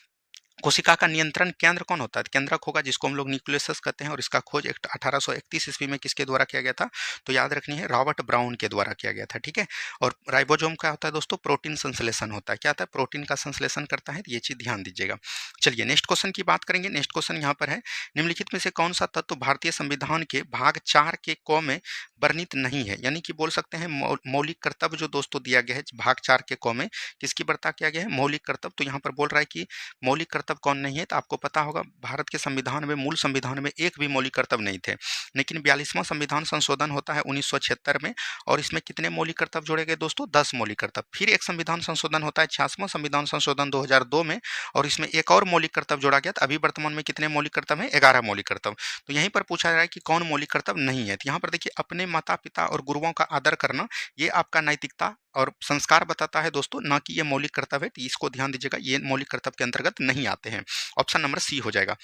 कोशिका का नियंत्रण केंद्र कौन होता है, केंद्रक होगा, जिसको हम लोग न्यूक्लियस कहते हैं, और इसका खोज 1831 ईस्वी में किसके द्वारा किया गया था, तो याद रखनी है, रॉबर्ट ब्राउन के द्वारा किया गया था। ठीक है, और राइबोसोम क्या होता है दोस्तों, प्रोटीन संश्लेषण होता है, क्या होता है, प्रोटीन का संश्लेषण करता है, ये चीज ध्यान दीजिएगा। चलिए नेक्स्ट क्वेश्चन की बात करेंगे। नेक्स्ट क्वेश्चन यहाँ पर है, निम्नलिखित में से कौन सा तत्व भारतीय संविधान के भाग 4 के क में वर्णित नहीं है, यानी कि बोल सकते हैं मौलिक कर्तव्य जो दोस्तों दिया गया है भाग 4 के क में, किसकी वार्ता किया गया है, मौलिक कर्तव्य। तो यहाँ पर बोल रहा है कि मौलिक कर्तव्य कौन नहीं है, तो आपको पता होगा भारत के संविधान में, मूल संविधान में एक भी मौलिक कर्तव्य नहीं थे, लेकिन 42वां संविधान संशोधन होता है 1976 में, और इसमें कितने मौलिक कर्तव्य जोड़े गए दोस्तों, 10 मौलिक कर्तव्य। फिर एक संविधान संशोधन होता है 66वां संविधान संशोधन 2002 में, और इसमें एक और मौलिक कर्तव्य जोड़ा गया। तो अभी वर्तमान में कितने मौलिक कर्तव्य हैं, 11 मौलिक कर्तव्य। तो यहीं पर पूछा जा रहा है कि कौन मौलिक कर्तव्य नहीं है, तो यहाँ पर देखिए, अपने माता पिता और गुरुओं का आदर करना, ये आपका नैतिकता और संस्कार बताता है दोस्तों, ना कि ये मौलिक कर्तव्य है। तो इसको ध्यान दीजिएगा, ये मौलिक कर्तव्य के अंतर्गत नहीं आते हैं। ऑप्शन नंबर सी हो जाएगा।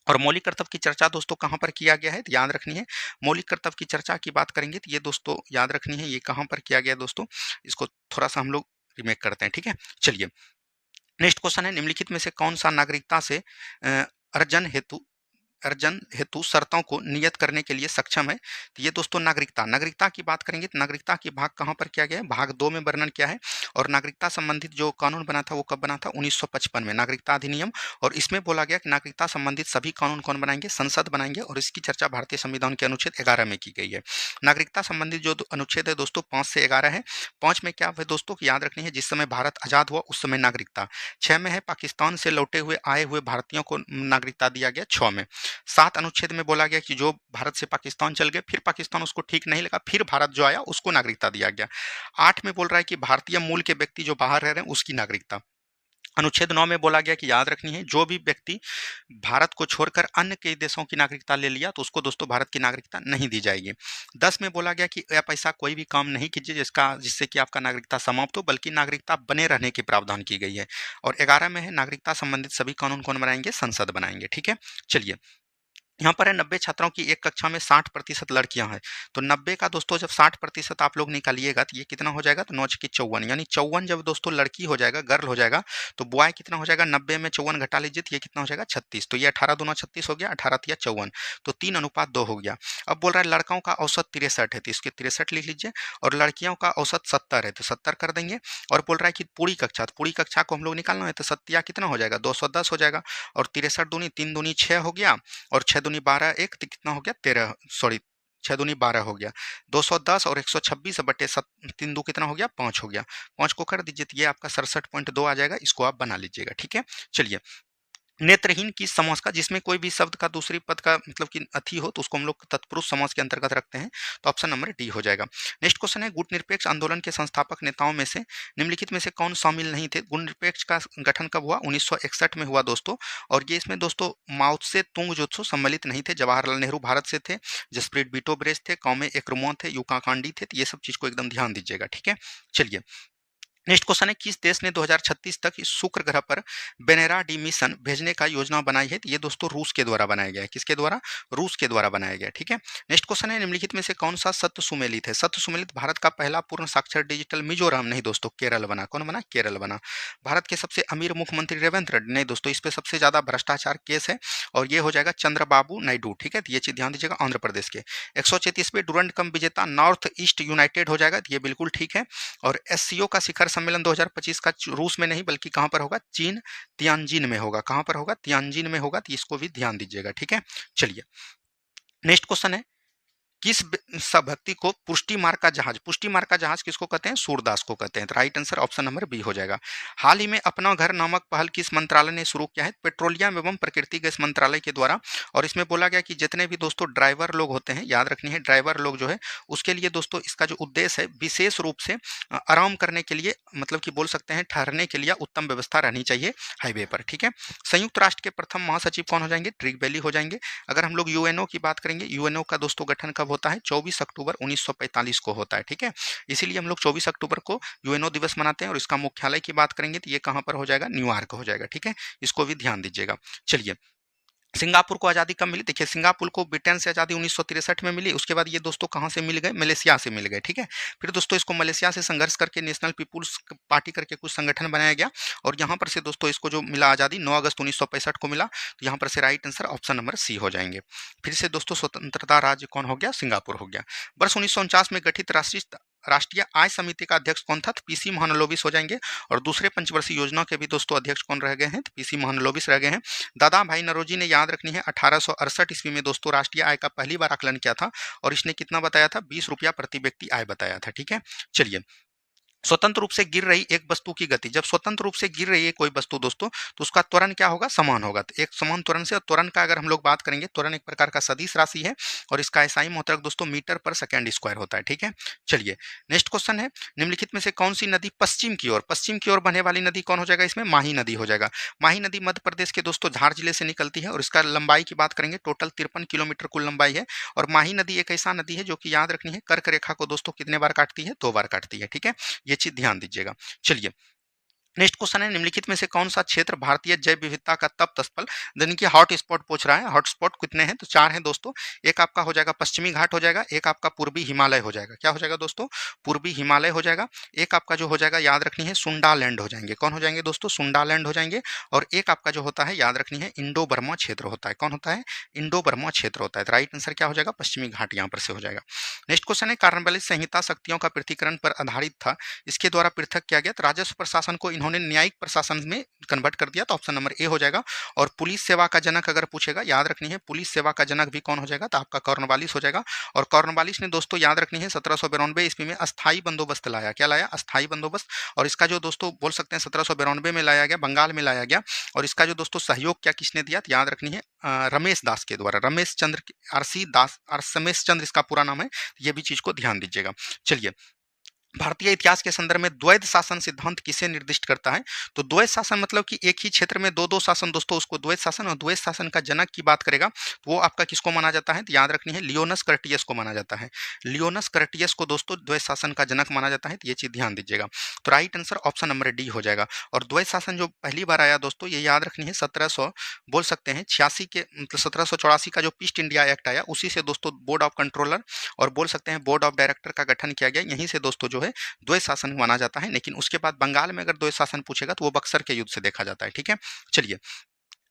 और मौलिक कर्तव्य की चर्चा दोस्तों कहाँ पर किया गया है, तो याद रखनी है, मौलिक कर्तव्य की चर्चा की बात करेंगे तो ये दोस्तों याद रखनी है, ये कहाँ पर किया गया दोस्तों, इसको थोड़ा सा हम लोग रिमेक करते हैं। ठीक है, चलिए नेक्स्ट क्वेश्चन है, निम्नलिखित में से कौन सा नागरिकता से अर्जन हेतु शर्तों को नियत करने के लिए सक्षम है, तो ये दोस्तों नागरिकता की बात करेंगे तो नागरिकता की भाग कहाँ पर किया गया है, भाग 2 में वर्णन किया है। और नागरिकता संबंधित जो कानून बना था वो कब बना था, 1955 में, नागरिकता अधिनियम। और इसमें बोला गया कि नागरिकता संबंधित सभी कानून कौन बनाएंगे, संसद बनाएंगे, और इसकी चर्चा भारतीय संविधान के अनुच्छेद 11 में की गई है। नागरिकता संबंधित जो अनुच्छेद है दोस्तों 5 से 11 है। 5 में क्या है दोस्तों, याद रखनी है, जिस समय भारत आजाद हुआ उस समय नागरिकता। 6 में है, पाकिस्तान से लौटे हुए आए हुए भारतीयों को नागरिकता दिया गया 6 में। 7 अनुच्छेद में बोला गया कि जो भारत से पाकिस्तान चल गए, फिर पाकिस्तान उसको ठीक नहीं लगा, फिर भारत जो आया उसको नागरिकता दिया गया। 8 में बोल रहा है कि भारतीय मूल के व्यक्ति जो बाहर रह रहे हैं उसकी नागरिकता। अनुच्छेद 9 में बोला गया कि याद रखनी है, जो भी व्यक्ति भारत को छोड़कर अन्य कई देशों की नागरिकता ले लिया तो उसको दोस्तों भारत की नागरिकता नहीं दी जाएगी। 10 में बोला गया कि आप ऐसा कोई भी काम नहीं कीजिए जिससे कि आपका नागरिकता समाप्त हो, बल्कि नागरिकता बने रहने की प्रावधान की गई है। और 11 में है, नागरिकता संबंधित सभी कानून कौन बनाएंगे, संसद बनाएंगे। ठीक है, चलिए यहाँ पर है 90 छात्राओं की एक कक्षा में 60% लड़कियां हैं। तो 90 का दोस्तों जब 60% आप लोग निकालिएगा तो ये कितना हो जाएगा, तो 9 की 54, यानी 54 जब दोस्तों लड़की हो जाएगा, गर्ल हो जाएगा, तो बॉय कितना हो जाएगा, 90 में 54 घटा लीजिए तो ये कितना हो जाएगा 36। तो ये 18 दूना 36 हो गया, 18 तिया 54, तो 3:2 हो गया। अब बोल रहा है लड़कों का औसत 63 है, तो इसके 63 लिख लीजिए, और लड़कियों का औसत 70 है तो 70 कर देंगे। और बोल रहा है कि पूरी कक्षा, तो पूरी कक्षा को हम लोग निकालना है, तो सत्या कितना हो जाएगा, 210 हो जाएगा, और 63 दूनी 3 दूनी 6 हो गया, और 6 दूनी 12, एक तो कितना हो गया 13, सॉरी 6 दूनी 12 हो गया, 210 और 126 बटे 3 दो कितना हो गया 5 हो गया, 5 को कर दीजिए तो ये आपका 67.2 आ जाएगा। इसको आप बना लीजिएगा, ठीक है। चलिए, नेत्रहीन किस समास का, जिसमें कोई भी शब्द का दूसरी पद का मतलब कि अथी हो तो उसको हम लोग तत्पुरुष समास के अंतर्गत रखते हैं, तो ऑप्शन नंबर डी हो जाएगा। नेक्स्ट क्वेश्चन है, गुट निरपेक्ष आंदोलन के संस्थापक नेताओं में से निम्नलिखित में से कौन शामिल नहीं थे। गुट निरपेक्ष का गठन कब हुआ, 1961 में हुआ दोस्तों, और ये इसमें दोस्तों माओ से तुंग जो सम्मिलित नहीं थे। जवाहरलाल नेहरू भारत से थे, जसप्रीत बीटो ब्रेस थे, कौमे एकरुमो थे, युकाकांडी थे, तो ये सब चीज को एकदम ध्यान दीजिएगा, ठीक है। चलिए, नेक्स्ट क्वेश्चन है, किस देश ने 2036 तक इस शुक्र ग्रह पर बेनेरा डी मिशन भेजने का योजना बनाई है। तो ये दोस्तों रूस के द्वारा बनाया गया है। किसके द्वारा, रूस के द्वारा बनाया गया, ठीक है। नेक्स्ट क्वेश्चन है, निम्नलिखित में से कौन सा सत्य सुमेलित है। सत्य सुमेलित भारत का पहला पूर्ण साक्षर डिजिटल मिजोरम नहीं दोस्तों, केरल बना। कौन बना, केरल बना। भारत के सबसे अमीर मुख्यमंत्री रेवंत रेड्डी नहीं दोस्तों, इस पे सबसे ज्यादा भ्रष्टाचार केस है, और ये हो जाएगा चंद्रबाबू नायडू, ठीक है। तो ये चीज ध्यान दीजिएगा, आंध्र प्रदेश के। 134वें डुरंड कप विजेता नॉर्थ ईस्ट यूनाइटेड हो जाएगा, तो ये बिल्कुल ठीक है। और एससीओ का शिखर सम्मेलन 2025 का रूस में नहीं बल्कि कहां पर होगा, चीन तियानजिन में होगा। कहां पर होगा, तियानजिन में होगा, तो इसको भी ध्यान दीजिएगा, ठीक है। चलिए, नेक्स्ट क्वेश्चन है, किस भक्ति को पुष्टि मार्ग का जहाज, पुष्टि मार्ग का जहाज किसको कहते हैं, सूरदास को कहते हैं। तो right answer option number B हो जाएगा। हाल ही में अपना घर नामक पहल किस मंत्रालय ने शुरू किया है, पेट्रोलियम एवं प्राकृतिक गैस मंत्रालय के द्वारा। और इसमें बोला गया कि जितने भी दोस्तों ड्राइवर लोग होते हैं, याद रखनी है ड्राइवर लोग जो है उसके लिए दोस्तों इसका जो उद्देश्य है विशेष रूप से आराम करने के लिए, मतलब कि बोल सकते हैं ठहरने के लिए उत्तम व्यवस्था रहनी चाहिए हाईवे पर, ठीक है। संयुक्त राष्ट्र के प्रथम महासचिव कौन हो जाएंगे, ट्रिक बेली हो जाएंगे। अगर हम लोग यूएनओ की बात करेंगे, यूएनओ का दोस्तों गठन कब होता है, 24 अक्टूबर 1945 को होता है, ठीक है। इसीलिए हम लोग 24 अक्टूबर को यूएनओ दिवस मनाते हैं। और इसका मुख्यालय की बात करेंगे तो ये कहां पर हो जाएगा, न्यूयॉर्क हो जाएगा, ठीक है। इसको भी ध्यान दीजिएगा। चलिए, सिंगापुर को आज़ादी कब मिली, देखिए सिंगापुर को ब्रिटेन से आज़ादी 1963 में मिली। उसके बाद ये दोस्तों कहाँ से मिल गए, मलेशिया से मिल गए, ठीक है। फिर दोस्तों इसको मलेशिया से संघर्ष करके नेशनल पीपुल्स पार्टी करके कुछ संगठन बनाया गया, और यहाँ पर से दोस्तों इसको जो मिला आज़ादी 9 अगस्त 1965 को मिला। तो यहाँ पर से right answer option number C हो जाएंगे। फिर से दोस्तों स्वतंत्रता राज्य कौन हो गया, सिंगापुर हो गया। वर्ष 1949 में गठित राष्ट्रीय आय समिति का अध्यक्ष कौन था, तो पीसी महानलोबिस हो जाएंगे। और दूसरे पंचवर्षीय योजना के भी दोस्तों अध्यक्ष कौन रह गए हैं, तो पीसी महानलोबिस रह गए हैं। दादा भाई नौरोजी ने, याद रखनी है, 1868 ईस्वी में दोस्तों राष्ट्रीय आय का पहली बार आकलन किया था, और इसने कितना बताया था, 20 रुपया प्रति व्यक्ति आय बताया था, ठीक है। चलिए, स्वतंत्र रूप से गिर रही एक वस्तु की गति, जब स्वतंत्र रूप से गिर रही है कोई वस्तु दोस्तों, तो उसका त्वरण क्या होगा, समान होगा। तो एक समान त्वरण से, और त्वरण का अगर हम लोग बात करेंगे, त्वरण एक प्रकार का सदिश राशि है, और इसका एसआई मात्रक दोस्तों मीटर पर सेकेंड स्क्वायर होता है, ठीक है। चलिए, नेक्स्ट क्वेश्चन है, निम्नलिखित में से कौन सी नदी पश्चिम की ओर बहने वाली नदी कौन हो जाएगा, इसमें माही नदी हो जाएगा। माही नदी मध्य प्रदेश के दोस्तों धार जिले से निकलती है, और इसका लंबाई की बात करेंगे टोटल 53 किलोमीटर कुल लंबाई है। और माही नदी एक ऐसा नदी है जो कि याद रखनी है कर्क रेखा को दोस्तों कितने बार काटती है, 2 बार काटती है, ठीक है। ये चीज ध्यान दीजिएगा। चलिए, नेक्स्ट क्वेश्चन है, निम्नलिखित में से कौन सा क्षेत्र भारतीय जैव विविधता का तप्त स्थल यानी कि हॉट स्पॉट पूछ रहा है। हॉट स्पॉट कितने हैं, तो 4 हैं दोस्तों। एक आपका हो जाएगा पश्चिमी घाट हो जाएगा, एक आपका पूर्वी हिमालय हो जाएगा। क्या हो जाएगा दोस्तों, पूर्वी हिमालय हो जाएगा। एक आपका जो हो जाएगा याद रखनी है सुंडा लैंड हो जाएंगे। कौन हो जाएंगे दोस्तों, सुंडा लैंड हो जाएंगे। और एक आपका जो होता है याद रखनी है इंडो बर्मा क्षेत्र होता है। कौन होता है, इंडो बर्मा क्षेत्र होता है। तो राइट आंसर क्या हो जाएगा, पश्चिमी घाट यहाँ पर से हो जाएगा। नेक्स्ट क्वेश्चन है, कार्नवालिस संहिता शक्तियों का पृथकीकरण पर आधारित था, इसके द्वारा पृथक किया गया। तो राजस्व प्रशासन को इन्होंने न्यायिक प्रशासन में कन्वर्ट कर दिया, तो ऑप्शन नंबर ए हो जाएगा। और पुलिस सेवा का जनक अगर पूछेगा, याद रखनी है पुलिस सेवा का जनक भी कौन हो जाएगा, तो आपका कॉर्नवालिस हो जाएगा। और कॉर्नवालिस ने दोस्तों याद रखनी है 1792 ईस्वी में अस्थायी बंदोबस्त लाया। क्या लाया, अस्थायी बंदोबस्त। और इसका जो दोस्तों बोल सकते हैं 1792 में लाया गया, बंगाल में लाया गया। और इसका जो दोस्तों सहयोग क्या किसने दिया, तो याद रखनी है रमेश दास के द्वारा, रमेश चंद्र आरसी दास, रमेश चंद्र इसका पूरा नाम है। ये भी चीज को ध्यान दीजिएगा। चलिए, भारतीय इतिहास के संदर्भ में द्वैध शासन सिद्धांत किसे निर्दिष्ट करता है? तो द्वैध शासन मतलब कि एक ही क्षेत्र में दो दो शासन दोस्तों, उसको द्वैध शासन, और द्वैध शासन का जनक की बात करेगा तो वो आपका किसको माना जाता है? तो याद रखनी है, लियोनस कर्टियस को माना जाता है। लियोनस कर्टियस को दोस्तों द्वैध शासन का जनक माना जाता है, तो ये चीज ध्यान दीजिएगा। तो right answer option number D हो जाएगा। और द्वैध शासन जो पहली बार आया दोस्तों, ये याद रखनी है 1700 बोल सकते हैं 86 के, मतलब 1784 का जो ईस्ट इंडिया एक्ट आया, उसी से दोस्तों बोर्ड ऑफ कंट्रोलर और बोल सकते हैं बोर्ड ऑफ डायरेक्टर का गठन किया गया। यहीं से दोस्तों जो है द्वैध शासन माना जाता है। लेकिन उसके बाद बंगाल में अगर द्वैध शासन पूछेगा तो वो बक्सर के युद्ध से देखा जाता है। ठीक है, चलिए।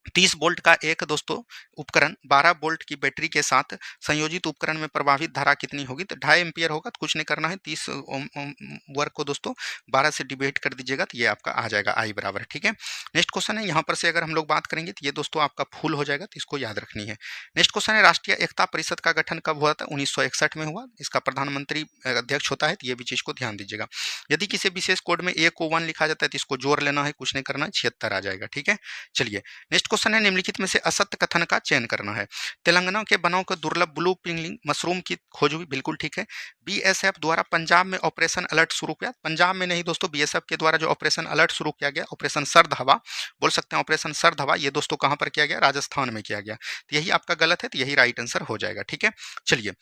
30 वोल्ट का एक दोस्तों उपकरण 12 वोल्ट की बैटरी के साथ संयोजित उपकरण में प्रवाहित धारा कितनी होगी? तो 2.5 एम्पियर होगा। तो कुछ नहीं करना है, 30 वर्ग को दोस्तों 12 से डिवाइड कर दीजिएगा तो ये आपका आ जाएगा आई बराबर। ठीक है, नेक्स्ट क्वेश्चन है, यहाँ पर से अगर हम लोग बात करेंगे तो ये दोस्तों आपका फुल हो जाएगा, तो इसको याद रखनी है। नेक्स्ट क्वेश्चन है, राष्ट्रीय एकता परिषद का गठन कब हुआ था? 1961 में हुआ। इसका प्रधानमंत्री अध्यक्ष होता है, तो ये भी चीज को ध्यान दीजिएगा। यदि किसी विशेष कोड में ए को 1 लिखा जाता है तो इसको जोड़ लेना है, कुछ नहीं करना है, 76 आ जाएगा। ठीक है, चलिए। नेक्स्ट क्वेश्चन है, निम्नलिखित में से असत्य कथन का चयन करना है। तेलंगाना के वनों के दुर्लभ ब्लू पिंगलिंग मशरूम की खोज हुई, बिल्कुल ठीक है। बीएसएफ द्वारा पंजाब में ऑपरेशन अलर्ट शुरू किया, पंजाब में नहीं दोस्तों, बीएसएफ के द्वारा जो ऑपरेशन अलर्ट शुरू किया गया, ऑपरेशन सर्द हवा बोल सकते हैं, ऑपरेशन सर्द हवा, ये दोस्तों कहां पर किया गया? राजस्थान में किया गया। तो यही आपका गलत है, तो यही राइट आंसर हो जाएगा। ठीक है, चलिए।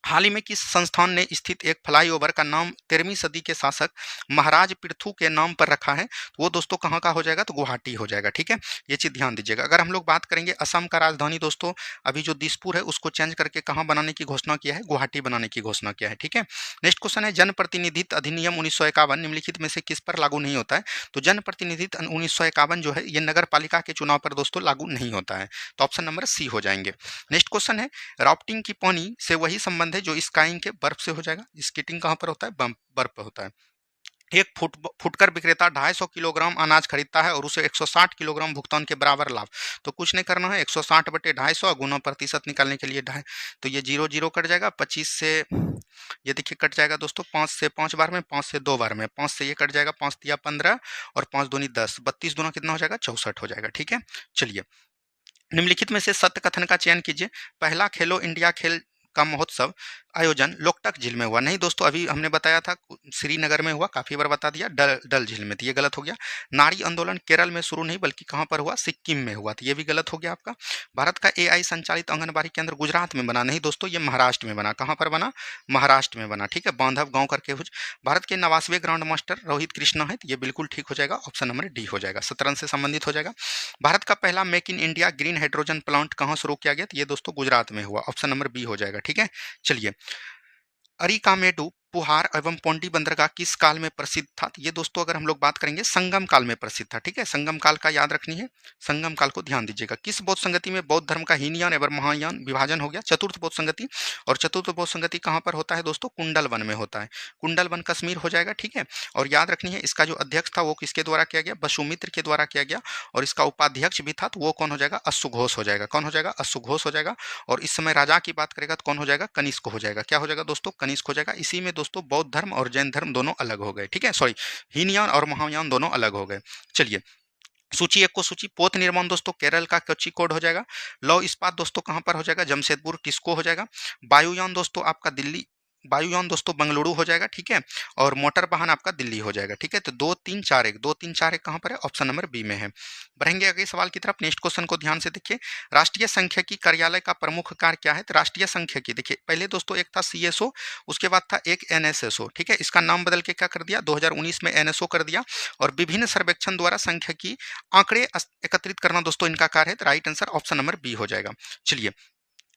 हाल ही में किस संस्थान ने स्थित एक फ्लाईओवर का नाम 13वीं सदी के शासक महाराज पृथु के नाम पर रखा है? तो वो दोस्तों कहाँ का हो जाएगा? तो गुवाहाटी हो जाएगा। ठीक है, ये चीज ध्यान दीजिएगा। अगर हम लोग बात करेंगे असम का राजधानी दोस्तों अभी जो दिसपुर है, उसको चेंज करके कहाँ बनाने की घोषणा किया है? गुवाहाटी बनाने की घोषणा किया है। ठीक है, नेक्स्ट क्वेश्चन है, जनप्रतिनिधित्व अधिनियम 1951 निम्नलिखित में से किस पर लागू नहीं होता है? तो जनप्रतिनिधित्व 1951 जो है ये नगर पालिका के चुनाव पर दोस्तों लागू नहीं होता है, तो ऑप्शन नंबर सी हो जाएंगे। नेक्स्ट क्वेश्चन है, राफ्टिंग की पानी से वही संबंध है जो स्काइंग के बर्फ से हो जाएगा। स्केटिंग कहाँ पर होता है? बर्फ पर होता है। एक फुटकर विक्रेता 250 किलोग्राम अनाज खरीदता है और उसे 160 किलोग्राम भुगतान के बराबर लाभ। तो कुछ नहीं करना है, 160 बटे 250 गुना प्रतिशत निकालने के लिए ढाई, तो ये 0 0 कट जाएगा। 25 से ये देखिए कट जाएगा दोस्तों, 5 से 5 बार में, 5 से 2 बार में, 5 से ये कट जाएगा, 5 दिया 15 और 5 दूनी 10, 32 दूना कितना हो जाएगा? 64 हो जाएगा। ठीक है, चलिए। निम्नलिखित में से सत्य कथन का चयन कीजिए। पहला खेलो इंडिया खेल का महोत्सव आयोजन लोकटक झील में हुआ। नहीं दोस्तों, अभी हमने बताया था श्रीनगर में हुआ, काफी बार बता दिया, डल झील में, तो ये गलत हो गया। नारी आंदोलन केरल में शुरू नहीं बल्कि कहां पर हुआ? सिक्किम में हुआ, तो ये भी गलत हो गया आपका। भारत का एआई संचालित आंगनबाड़ी केंद्र गुजरात में बना, नहीं दोस्तों, ये महाराष्ट्र में बना। कहां पर बना? महाराष्ट्र में बना। ठीक है, बांधव गांव करके हुई। भारत के 89वें ग्रांड मास्टर रोहित कृष्णा है, तो ये बिल्कुल ठीक हो जाएगा, ऑप्शन नंबर डी हो जाएगा, शतरंज से संबंधित हो जाएगा। भारत का पहला make in India green hydrogen plant कहां शुरू किया गया? तो ये दोस्तों गुजरात में हुआ, ऑप्शन नंबर बी हो जाएगा। ठीक है, चलिए। अरिकामेडु पुहार एवं पोंडी बंदरगाह किस काल में प्रसिद्ध था? तो ये दोस्तों अगर हम लोग बात करेंगे संगम काल में प्रसिद्ध था। ठीक है, संगम काल का याद रखनी है, संगम काल को ध्यान दीजिएगा। किस बौद्ध संगति में बौद्ध धर्म का हीनयान एवं महायान विभाजन हो गया? चतुर्थ बौद्ध संगति। और चतुर्थ बौद्ध संगति कहाँ पर होता है दोस्तों? कुंडल वन में होता है, कुंडल वन कश्मीर हो जाएगा। ठीक है, और याद रखनी है इसका जो अध्यक्ष था वो किसके द्वारा किया गया? वसुमित्र के द्वारा किया गया। और इसका उपाध्यक्ष भी था, तो वो कौन हो जाएगा? अश्वघोष हो जाएगा। कौन हो जाएगा? अश्वघोष हो जाएगा। और इस समय राजा की बात करेगा तो कौन हो जाएगा? कनिष्क हो जाएगा। क्या हो जाएगा दोस्तों? कनिष्क हो जाएगा। इसी में दोस्तों बौद्ध धर्म और जैन धर्म दोनों अलग हो गए। ठीक है, सॉरी, हीनयान और महायान दोनों अलग हो गए। चलिए, सूची एक को सूची। पोत निर्माण दोस्तों केरल का कोझिकोड हो जाएगा। लौह इस्पात दोस्तों कहां पर हो जाएगा? जमशेदपुर टिस्को हो जाएगा। वायुयान दोस्तों आपका दिल्ली, वायुयान दोस्तों बंगलुरु हो जाएगा। ठीक है, और मोटर वाहन आपका दिल्ली हो जाएगा। ठीक है, तो 2 3 4 1, 2 3 4 1 कहां पर है? ऑप्शन नंबर बी में है। बढ़ेंगे अगले सवाल की तरफ। नेक्स्ट क्वेश्चन को ध्यान से देखिए। राष्ट्रीय सांख्यिकी कार्यालय का प्रमुख कार्य क्या है? तो राष्ट्रीय सांख्यिकी देखिए, पहले दोस्तों एक था सीएसओ, उसके बाद था एक एनएसएसओ। ठीक है, इसका नाम बदल के क्या कर दिया? 2019 में एनएसओ कर दिया। और विभिन्न सर्वेक्षण द्वारा सांख्यिकी आंकड़े एकत्रित करना दोस्तों इनका कार्य है, तो right answer option number B हो जाएगा। चलिए,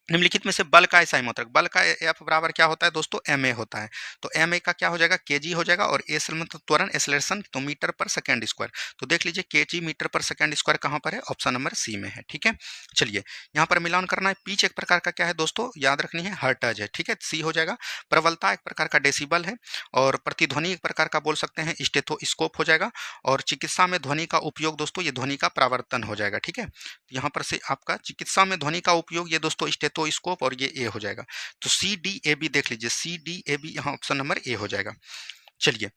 निम्नलिखित में से बल का एसआई मात्रक, बल का एफ बराबर क्या होता है दोस्तों? एम ए होता है। तो एम ए का क्या हो जाएगा? केजी हो जाएगा। और एस मतलब त्वरण, एक्सेलरेशन, तो मीटर पर सेकंड स्क्वायर। तो देख लीजिए केजी मीटर पर सेकंड स्क्वायर कहाँ पर है? ऑप्शन नंबर सी में है। ठीक है, चलिए, यहाँ पर मिलान करना है। पिच एक प्रकार का क्या है दोस्तों? याद रखनी है, हर्ट्ज है। ठीक है, सी हो जाएगा। प्रबलता एक प्रकार का डेसिबल है। और प्रतिध्वनि एक प्रकार का बोल सकते हैं स्टेथोस्कोप हो जाएगा। और चिकित्सा में ध्वनि का उपयोग दोस्तों ये ध्वनि का प्रावर्तन हो जाएगा। ठीक है, यहाँ पर से आपका चिकित्सा में ध्वनि का उपयोग ये दोस्तों स्टेथोस्कोप, और ये ए हो जाएगा। तो सी डी ए बी देख लीजिए, सी डी ए बी यहाँ ऑप्शन नंबर ए हो जाएगा। चलिए,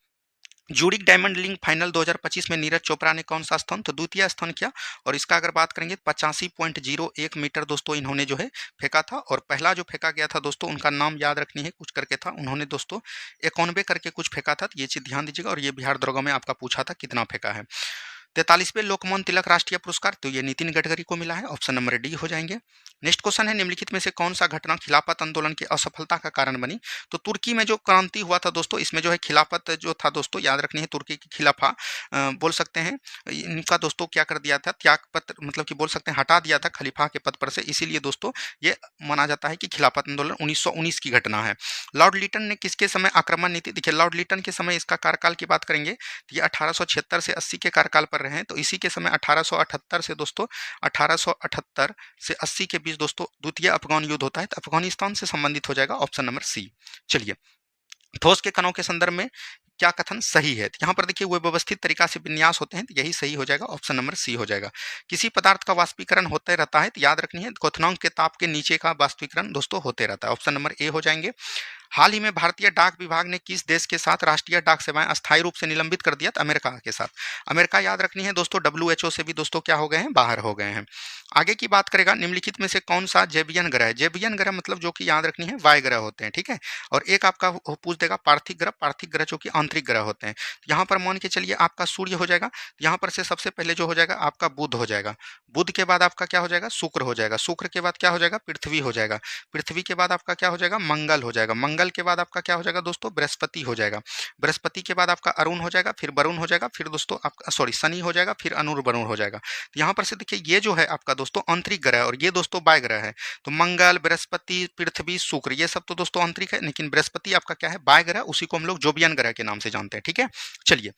ज्यूरिक डायमंड लीग फाइनल 2025 में नीरज चोपड़ा ने कौन सा स्थान, तो द्वितीय स्थान किया। और इसका अगर बात करेंगे 85.01 मीटर दोस्तों इन्होंने जो है फेंका था। और पहला जो फेंका गया था दोस्तों उनका नाम याद रखनी है, कुछ करके था, उन्होंने दोस्तों 91 करके कुछ फेंका था, ये चीज ध्यान दीजिएगा। और ये बिहार दरोगा में आपका पूछा था कितना फेंका है। 43वें लोकमान्य तिलक राष्ट्रीय पुरस्कार, तो ये नितिन गडकरी को मिला है, ऑप्शन नंबर डी हो जाएंगे। नेक्स्ट क्वेश्चन है, निम्नलिखित में से कौन सा घटना खिलाफत आंदोलन की असफलता का कारण बनी, तो तुर्की में जो क्रांति हुआ था दोस्तों इसमें जो है खिलाफत जो था दोस्तों याद रखनी है, तुर्की की खिलाफा बोल सकते हैं, इनका दोस्तों क्या कर दिया था, त्याग पत्र मतलब कि बोल सकते हैं हटा दिया था खलीफा के पद पर से, इसीलिए दोस्तों ये माना जाता है कि खिलाफत आंदोलन 1919 की घटना है। लॉर्ड लिटन ने किसके समय आक्रमण नीति, देखिए लॉर्ड लिटन के समय इसका कार्यकाल की बात करेंगे तो ये 1876 से 80 के कार्यकाल पर रहे हैं, तो इसी के समय 1878 से दोस्तों 1878 से 80 के बीच दोस्तों द्वितीय अफगान युद्ध होता है, तो अफगानिस्तान से संबंधित हो जाएगा, ऑप्शन नंबर सी। चलिए, ठोस के कणों के संदर्भ में क्या कथन सही है, तो यहाँ पर देखिए वो व्यवस्थित तरीका से विन्यास होते हैं, तो यही सही हो जाएगा, ऑप्शन नंबर सी हो जाएगा। किसी पदार्थ का वाष्पीकरण होते रहता है, तो याद रखनी है क्वथनांक के ताप के नीचे का वाष्पीकरण दोस्तों होते रहता है, ऑप्शन नंबर ए हो जाएंगे। हाल ही में भारतीय डाक विभाग ने किस देश के साथ राष्ट्रीय डाक सेवाएं अस्थायी रूप से निलंबित कर दिया, तो अमेरिका के साथ। अमेरिका याद रखनी है दोस्तों WHO से भी दोस्तों क्या हो गए हैं, बाहर हो गए हैं। आगे की बात करेगा, निम्नलिखित में से कौन सा जैवियन ग्रह है, जैवियन ग्रह मतलब जो कि याद रखनी है वाय ग्रह होते हैं, ठीक है। और एक आपका पूछ देगा पार्थिव ग्रह जो कि आंतरिक ग्रह होते हैं। यहाँ पर मान के चलिए आपका सूर्य हो जाएगा, यहाँ पर से सबसे पहले जो हो जाएगा आपका बुध हो जाएगा, बुध के बाद आपका क्या हो जाएगा, शुक्र हो जाएगा, शुक्र के बाद क्या हो जाएगा, पृथ्वी हो जाएगा, पृथ्वी के बाद आपका क्या हो जाएगा, मंगल हो जाएगा, मंगल के बाद आपका क्या हो जाएगा दोस्तों, बृहस्पति हो जाएगा, बृहस्पति के बाद आपका अरुण हो जाएगा, फिर वरुण हो जाएगा, फिर दोस्तों आपका शनि हो जाएगा, फिर वरुण हो जाएगा। तो यहाँ पर से देखिए ये जो है आपका दोस्तों आंतरिक ग्रह है और ये दोस्तों बाह्य ग्रह है। तो मंगल, बृहस्पति, पृथ्वी, शुक्र ये सब तो दोस्तों आंतरिक है, लेकिन बृहस्पति आपका क्या है, बाह्य ग्रह, उसी को हम लोग जोबियन ग्रह के नाम से जानते हैं, ठीक है। चलिए,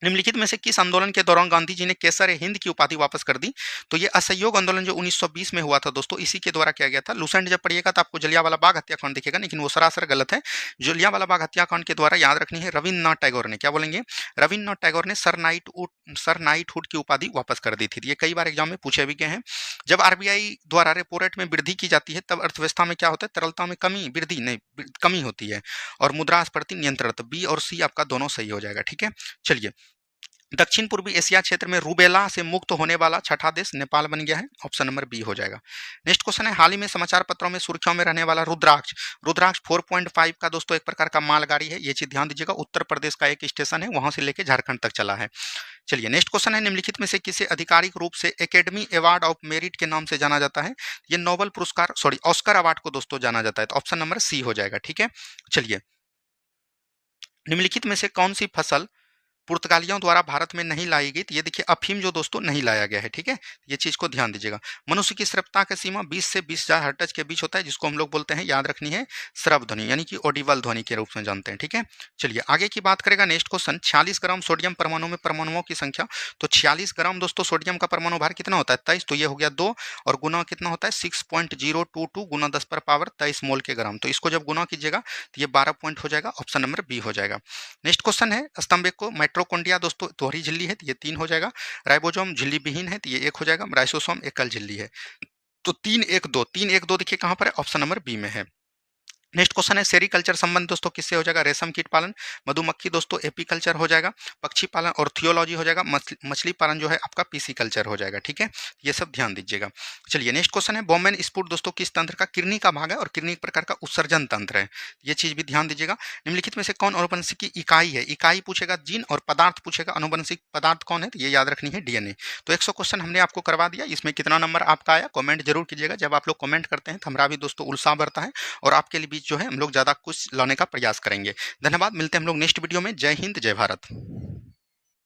निम्नलिखित में से किस आंदोलन के दौरान गांधी जी ने केसर हिंद की उपाधि वापस कर दी, तो ये असहयोग आंदोलन जो 1920 में हुआ था दोस्तों इसी के द्वारा किया गया था। लुसेंट जब पढ़िएगा तो आपको जलियांवाला बाग हत्याकांड दिखेगा, लेकिन वो सरासर गलत है। जलियांवाला बाग हत्याकांड के द्वारा याद रखनी है रविन्द्रनाथ टैगोर ने, क्या बोलेंगे, रविन्द्रनाथ टैगोर ने सर नाइटहुड की उपाधि वापस कर दी थी। ये कई बार एग्जाम में पूछे भी गए हैं। जब RBI द्वारा रेपो रेट में वृद्धि की जाती है तब अर्थव्यवस्था में क्या होता है, तरलता में कमी, वृद्धि नहीं कमी होती है, और मुद्रास्फीति नियंत्रण, तो बी और सी आपका दोनों सही हो जाएगा, ठीक है। चलिए, दक्षिण पूर्वी एशिया क्षेत्र में रूबेला से मुक्त होने वाला छठा देश नेपाल बन गया है, ऑप्शन नंबर बी हो जाएगा। नेक्स्ट क्वेश्चन है, हाल ही में समाचार पत्रों में सुर्खियों में रहने वाला रुद्राक्ष, रुद्राक्ष 4.5 का दोस्तों एक प्रकार का मालगाड़ी है, ये चीज ध्यान दीजिएगा, उत्तर प्रदेश का एक स्टेशन है, वहां से लेके झारखंड तक चला है। चलिए, नेक्स्ट क्वेश्चन है, निम्नलिखित में से किसे आधिकारिक रूप से एकेडमी अवार्ड ऑफ मेरिट के नाम से जाना जाता है, ये नोबेल पुरस्कार ऑस्कर अवार्ड को दोस्तों जाना जाता है, तो ऑप्शन नंबर सी हो जाएगा, ठीक है। चलिए, निम्नलिखित में से कौन सी फसल पुर्तगालियों द्वारा भारत में नहीं लाई गई, तो ये देखिए अफीम जो दोस्तों नहीं लाया गया है, ठीक है, ये चीज को ध्यान दीजिएगा। मनुष्य की श्रव्यता की सीमा 20 से 20,000 हर्ट्ज के बीच होता है, जिसको हम लोग बोलते हैं, याद रखनी है, श्रव्य ध्वनि, यानी कि ऑडिबल ध्वनि के रूप में जानते हैं, ठीक है। चलिए, आगे की बात करेगा, नेक्स्ट क्वेश्चन, 46 ग्राम सोडियम परमाणु में परमाणुओं की संख्या, तो 46 ग्राम दोस्तों सोडियम का परमाणु भार कितना होता है, 23, तो ये हो गया 2, और गुना कितना होता है 6.022 गुना 10 पर पावर 23 मोल के ग्राम, तो इसको जब गुना कीजिएगा तो ये 12 पॉइंट हो जाएगा, ऑप्शन नंबर बी हो जाएगा। नेक्स्ट क्वेश्चन है, स्तंभ को माइटोकॉन्ड्रिया दोस्तों दोहरी झिल्ली है, तो ये 3 हो जाएगा। राइबोसोम झिल्ली विहीन है, तो ये 1 हो जाएगा। राइसोसोम एकल झिल्ली है, तो 3 1 2 देखिए कहां पर है, ऑप्शन नंबर बी में है। नेक्स्ट क्वेश्चन है, सेरिकल्चर संबंध दोस्तों किससे हो जाएगा, रेशम कीट पालन, मधुमक्खी दोस्तों एपीकल्चर हो जाएगा, पक्षी पालन और थियोलॉजी हो जाएगा, मछली पालन जो है आपका पीसीकल्चर हो जाएगा, ठीक है, ये सब ध्यान दीजिएगा। चलिए, नेक्स्ट क्वेश्चन है, बोमेन स्फुट दोस्तों किस तंत्र का किरनी का भाग है और किरनी एक प्रकार का उत्सर्जन तंत्र है, ये चीज भी ध्यान दीजिएगा। निम्नलिखित में से कौन अनुवंशिक की इकाई है, इकाई पूछेगा जीन, और पदार्थ पूछेगा अनुवंशिक पदार्थ कौन है, तो ये याद रखनी है DNA। तो 100 क्वेश्चन हमने आपको करवा दिया, इसमें कितना नंबर आपका आया कमेंट जरूर कीजिएगा, जब आप लोग कमेंट करते हैं तो हमारा भी दोस्तों उत्साह बढ़ता है, और आपके लिए बीच जो है हम लोग ज्यादा कुछ लाने का प्रयास करेंगे। धन्यवाद, मिलते हैं हम लोग नेक्स्ट वीडियो में। जय हिंद, जय भारत।